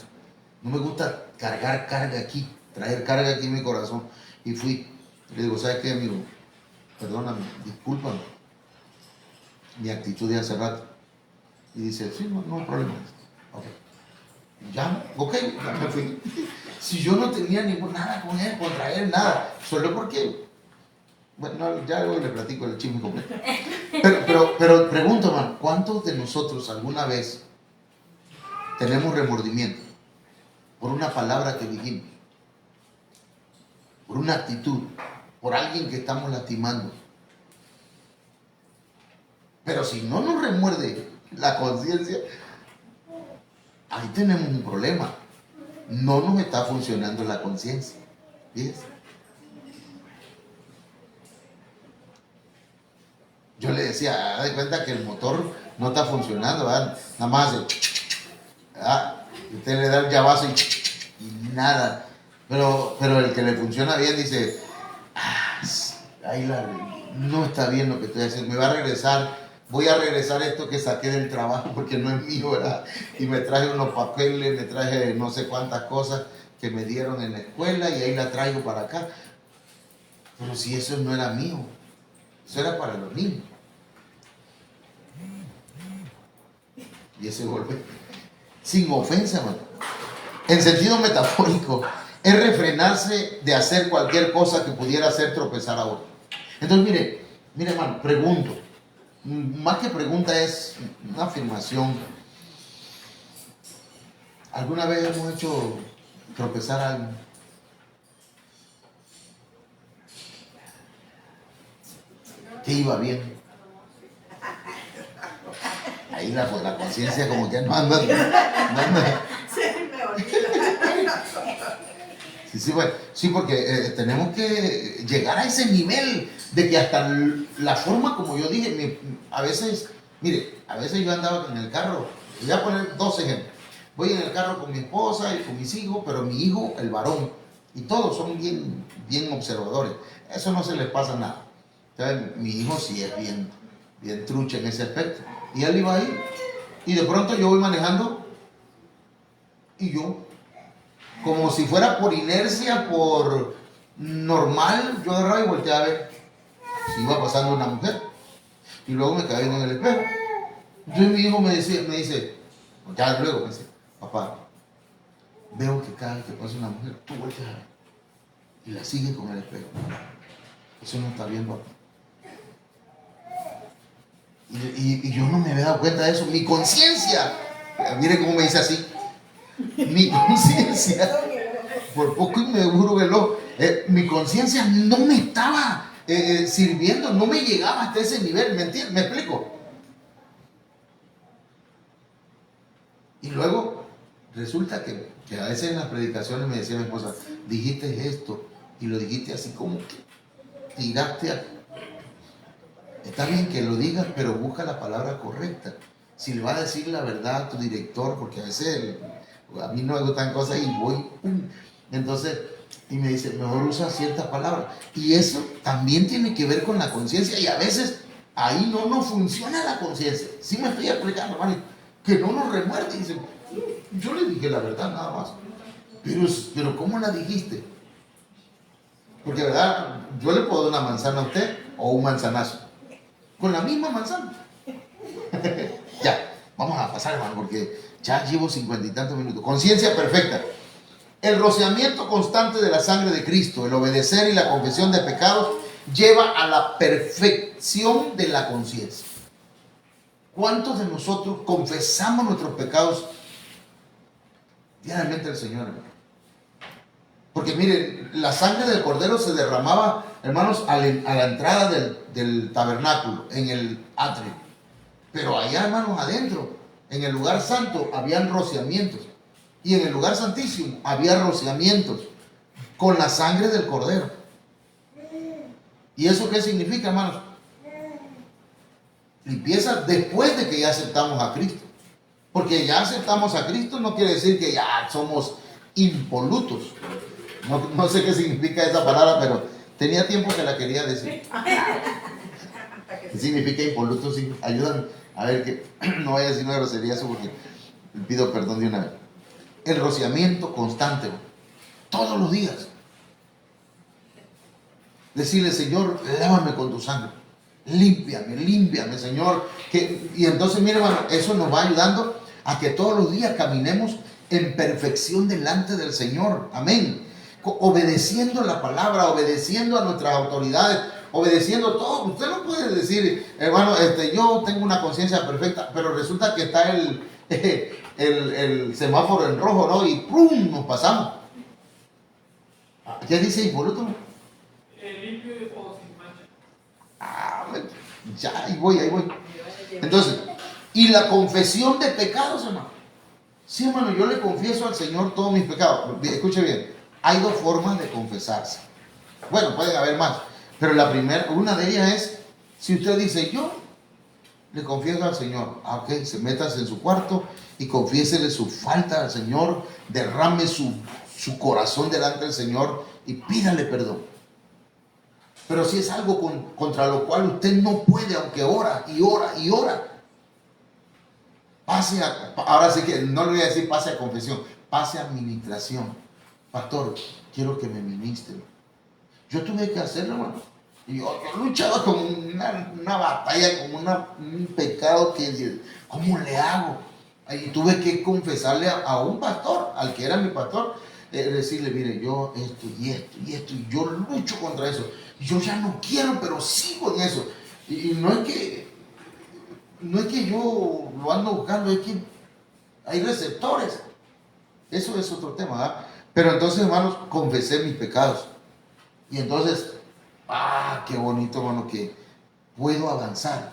No me gusta cargar carga aquí, traer carga aquí en mi corazón. Y fui, le digo, ¿sabes qué, amigo? Perdóname, discúlpame. Mi actitud de hace rato. Y dice, sí, no hay problema. Ok. Ya me fui. Si yo no tenía nada con él, contra él, nada. Solo porque, bueno, ya luego le platico el chisme completo. Pero pregunto, hermano, ¿cuántos de nosotros alguna vez tenemos remordimiento por una palabra que dijimos, por una actitud, por alguien que estamos lastimando? Pero si no nos remuerde la conciencia, ahí tenemos un problema. No nos está funcionando la conciencia. ¿Fíjense? Yo le decía, haz de cuenta que el motor no está funcionando, ¿verdad? Nada más hace, ¿verdad? Usted le da el llavazo y nada. Pero el que le funciona bien dice, no está bien lo que estoy haciendo, voy a regresar esto que saqué del trabajo porque no es mío, ¿verdad? Y me traje unos papeles, me traje no sé cuántas cosas que me dieron en la escuela y ahí la traigo para acá. Pero si eso no era mío, eso era para los niños. Y ese golpe, sin ofensa, hermano, en sentido metafórico, es refrenarse de hacer cualquier cosa que pudiera hacer tropezar a otro. Entonces, mire, hermano, pregunto. Más que pregunta es una afirmación. ¿Alguna vez hemos hecho tropezar a alguien? Que iba bien. Ahí la conciencia como que no anda. Sí, porque tenemos que llegar a ese nivel de que hasta la forma, como yo dije, a veces yo andaba en el carro, voy a poner 2 ejemplos. Voy en el carro con mi esposa y con mis hijos, pero mi hijo, el varón, y todos son bien observadores. Eso no se les pasa nada. Entonces, mi hijo sí es bien trucha en ese aspecto. Y él iba ahí, y de pronto yo voy manejando, y yo, como si fuera por inercia, por normal, yo agarraba y volteaba a ver si iba pasando una mujer. Y luego me quedé en el espejo. Entonces mi hijo me dice, ya luego me dice, papá, veo que cada vez que pasa una mujer, tú volteas a ver y la sigues con el espejo. Eso no está bien, papá. Y yo no me había dado cuenta de eso. Mi conciencia, mire cómo me dice así, mi conciencia, por poco y me juro veló, mi conciencia no me estaba sirviendo, no me llegaba hasta ese nivel, ¿me entiendes? ¿Me explico? Y luego resulta que a veces en las predicaciones me decía mi esposa, dijiste esto y lo dijiste así como que tiraste a... Está bien que lo digas, pero busca la palabra correcta. Si le vas a decir la verdad a tu director, porque a veces a mí no me gustan cosas y voy... Entonces, Y me dice, mejor usa ciertas palabras. Y eso también tiene que ver con la conciencia. Y a veces ahí no funciona la conciencia. Sí me estoy explicando, hermano. Que no nos remuerde. Y dice, yo le dije la verdad nada más. Pero ¿cómo la dijiste? Porque, ¿verdad? Yo le puedo dar una manzana a usted o un manzanazo. Con la misma manzana. Ya, vamos a pasar, hermano, porque ya llevo 50 y tantos minutos. Conciencia perfecta. El rociamiento constante de la sangre de Cristo, el obedecer y la confesión de pecados, lleva a la perfección de la conciencia. ¿Cuántos de nosotros confesamos nuestros pecados diariamente al Señor, hermano? Porque miren, la sangre del cordero se derramaba, hermanos, a la entrada del tabernáculo, en el atrio. Pero allá, hermanos, adentro, en el lugar santo, habían rociamientos. Y en el lugar santísimo había rociamientos con la sangre del cordero. ¿Y eso qué significa, hermanos? Limpieza después de que ya aceptamos a Cristo. Porque ya aceptamos a Cristo no quiere decir que ya somos impolutos. No sé qué significa esa palabra, pero tenía tiempo que la quería decir. ¿Qué significa impoluto? Sí, ayúdame a ver que no vaya a decir una grosería eso porque le pido perdón de una vez. El rociamiento constante, todos los días. Decirle, Señor, lávame con tu sangre. Límpiame, Señor. Y entonces, mire, hermano, eso nos va ayudando a que todos los días caminemos en perfección delante del Señor. Amén. Obedeciendo la palabra, obedeciendo a nuestras autoridades, obedeciendo todo. Usted no puede decir, hermano, yo tengo una conciencia perfecta, pero resulta que está el semáforo en rojo, ¿no? Y ¡prum! Nos pasamos. ¿Qué dice impoluto? Limpio o sin mancha. Ya, ahí voy. Entonces, y la confesión de pecados, hermano. Sí, hermano, yo le confieso al Señor todos mis pecados. Escuche bien, hay dos formas de confesarse. Bueno, pueden haber más, pero la primera, una de ellas es, si usted dice, yo le confieso al Señor, ok, se metas en su cuarto y confiésele su falta al Señor, derrame su corazón delante del Señor y pídale perdón. Pero si es algo contra lo cual usted no puede, aunque ora, ahora sí que no le voy a decir pase a confesión, pase a administración. Pastor, quiero que me ministre. Yo tuve que hacerlo, hermano. Y yo luchaba con una batalla, con un pecado que, ¿cómo le hago? Y tuve que confesarle a un pastor, al que era mi pastor, decirle, mire, yo esto, y yo lucho contra eso. Yo ya no quiero, pero sigo en eso. Y no es que yo lo ando buscando, es que hay receptores. Eso es otro tema, ¿verdad? Pero entonces, hermanos, confesé mis pecados. Y entonces, qué bonito, hermano, que puedo avanzar.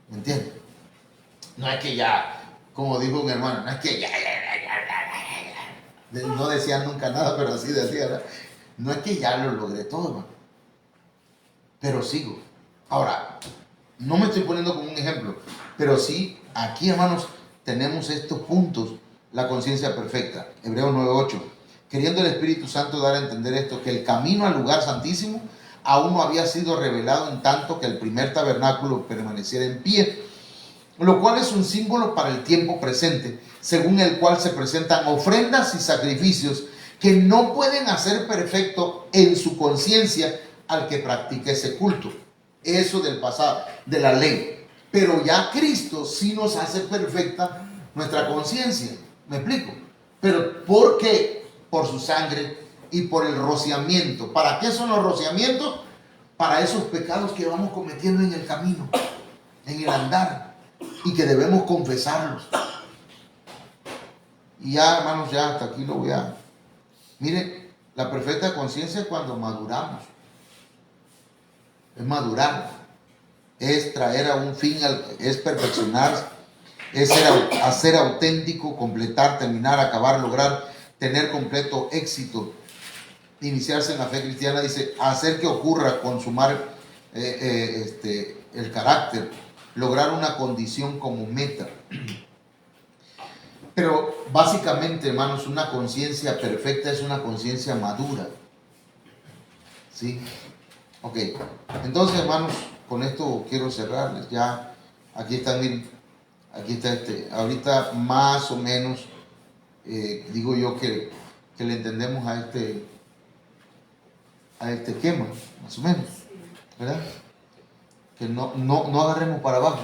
¿Me entiendes? No es que ya, como dijo un hermano, no es que ya. No decía nunca nada, pero así decía, ¿verdad? No es que ya lo logré todo, hermano. Pero sigo. Ahora, no me estoy poniendo como un ejemplo, pero sí, aquí, hermanos, tenemos estos puntos, la conciencia perfecta. Hebreos 9:8. Queriendo el Espíritu Santo dar a entender esto, que el camino al lugar santísimo aún no había sido revelado en tanto que el primer tabernáculo permaneciera en pie, lo cual es un símbolo para el tiempo presente, según el cual se presentan ofrendas y sacrificios que no pueden hacer perfecto en su conciencia al que practique ese culto. Eso del pasado, de la ley. Pero ya Cristo sí nos hace perfecta nuestra conciencia. ¿Me explico? Pero ¿por qué? Por su sangre y por el rociamiento. ¿Para qué son los rociamientos? Para esos pecados que vamos cometiendo en el camino, en el andar, y que debemos confesarlos. Y ya, hermanos, ya hasta aquí lo voy a... Mire, la perfecta conciencia es cuando maduramos. Es madurar, es traer a un fin, es perfeccionar, es ser auténtico, completar, terminar, acabar, lograr, tener completo éxito, iniciarse en la fe cristiana, dice, hacer que ocurra, consumar el carácter, lograr una condición como meta. Pero básicamente, hermanos, una conciencia perfecta es una conciencia madura. ¿Sí? Ok. Entonces, hermanos, con esto quiero cerrarles. Ya, aquí están, miren, aquí está ahorita más o menos, digo yo que le entendemos a este quema, más o menos, ¿verdad? Que no agarremos para abajo.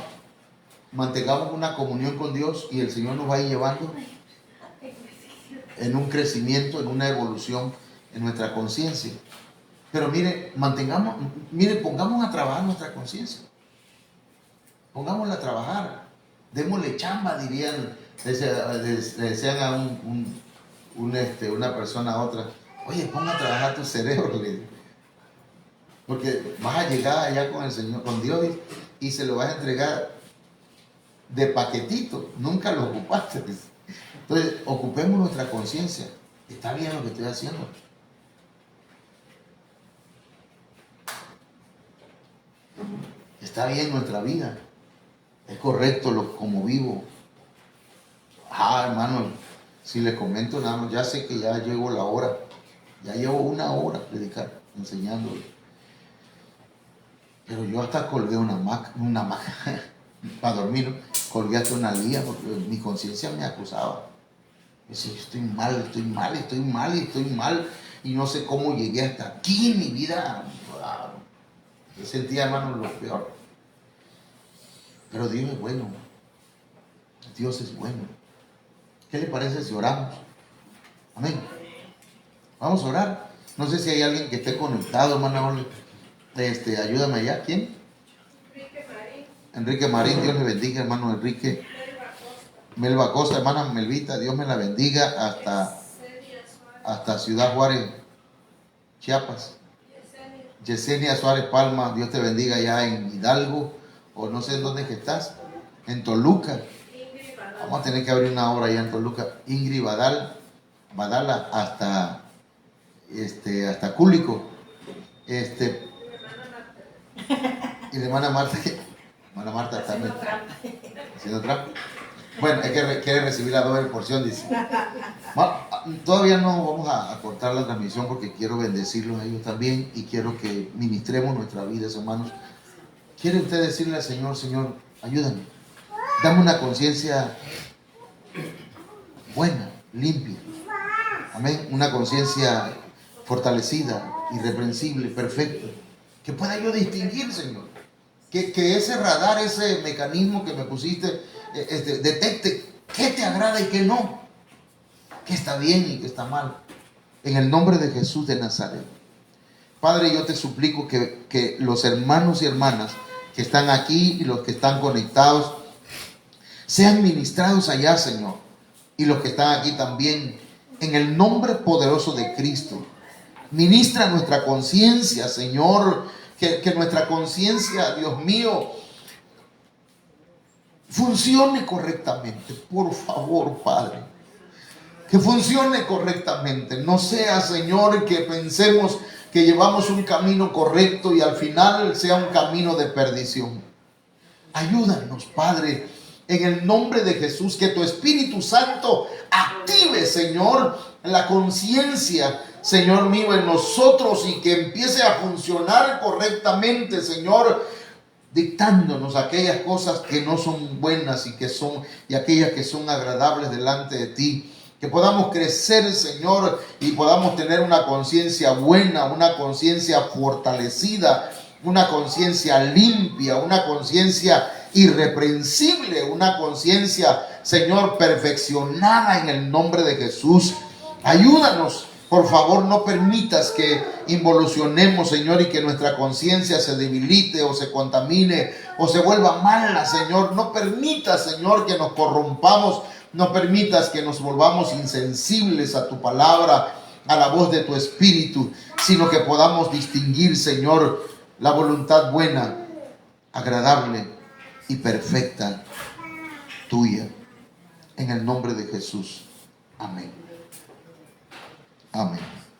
Mantengamos una comunión con Dios y el Señor nos va a ir llevando en un crecimiento, en una evolución en nuestra conciencia. Pero mire, pongamos a trabajar nuestra conciencia. Pongámosla a trabajar. Démosle chamba, dirían, le decían a una persona a otra, oye, ponga a trabajar tu cerebro, porque vas a llegar allá con el Señor, con Dios, y se lo vas a entregar de paquetito, nunca lo ocupaste. Entonces, ocupemos nuestra conciencia. ¿Está bien lo que estoy haciendo? ¿Está bien nuestra vida? ¿Es correcto como vivo? Hermano, si les comento nada más, ya sé que ya llegó la hora. Ya llevo 1 hora predicar, enseñándole. Pero yo hasta colgué una hamaca para dormir, ¿no? Colgué hasta una liga porque mi conciencia me acusaba. Decía, estoy mal. Y no sé cómo llegué hasta aquí en mi vida. Yo sentía, hermano, lo peor. Pero Dios es bueno. Dios es bueno. ¿Qué le parece si oramos? Amén. Vamos a orar. No sé si hay alguien que esté conectado, hermano. Ayúdame allá. ¿Quién? Enrique Marín. Dios le bendiga, hermano Enrique. Melba Costa, hermana Melvita, Dios me la bendiga hasta Ciudad Juárez, Chiapas. Yesenia Suárez Palma, Dios te bendiga allá en Hidalgo, o no sé en dónde es que estás, en Toluca. Vamos a tener que abrir una obra allá en Toluca. Ingrid Badala hasta Cúlico. Y la hermana Marta también. Haciendo trampa. Bueno, es que quiere recibir la doble porción, dice. Todavía no vamos a cortar la transmisión porque quiero bendecirlos a ellos también y quiero que ministremos nuestra vida, hermanos. ¿Quiere usted decirle al Señor, Señor, ayúdame? Dame una conciencia buena, limpia. Amén. Una conciencia fortalecida, irreprensible, perfecta. Que pueda yo distinguir, Señor. Que ese radar, ese mecanismo que me pusiste, detecte qué te agrada y qué no. Qué está bien y qué está mal. En el nombre de Jesús de Nazaret. Padre, yo te suplico que los hermanos y hermanas que están aquí y los que están conectados sean ministrados allá, Señor. Y los que están aquí también. En el nombre poderoso de Cristo. Ministra nuestra conciencia, Señor. Que nuestra conciencia, Dios mío, funcione correctamente. Por favor, Padre. Que funcione correctamente. No sea, Señor, que pensemos que llevamos un camino correcto y al final sea un camino de perdición. Ayúdanos, Padre, en el nombre de Jesús, que tu Espíritu Santo active, Señor, la conciencia, Señor mío, en nosotros y que empiece a funcionar correctamente, Señor, dictándonos aquellas cosas que no son buenas y aquellas que son agradables delante de ti. Que podamos crecer, Señor, y podamos tener una conciencia buena, una conciencia fortalecida, una conciencia limpia, una conciencia irreprensible, una conciencia, Señor, perfeccionada en el nombre de Jesús. Ayúdanos, por favor, no permitas que involucionemos, Señor, y que nuestra conciencia se debilite o se contamine o se vuelva mala, Señor. No permitas, Señor, que nos corrompamos. No permitas que nos volvamos insensibles a tu palabra, a la voz de tu Espíritu, sino que podamos distinguir, Señor, la voluntad buena, agradable y perfecta tuya. En el nombre de Jesús. Amén. Amén.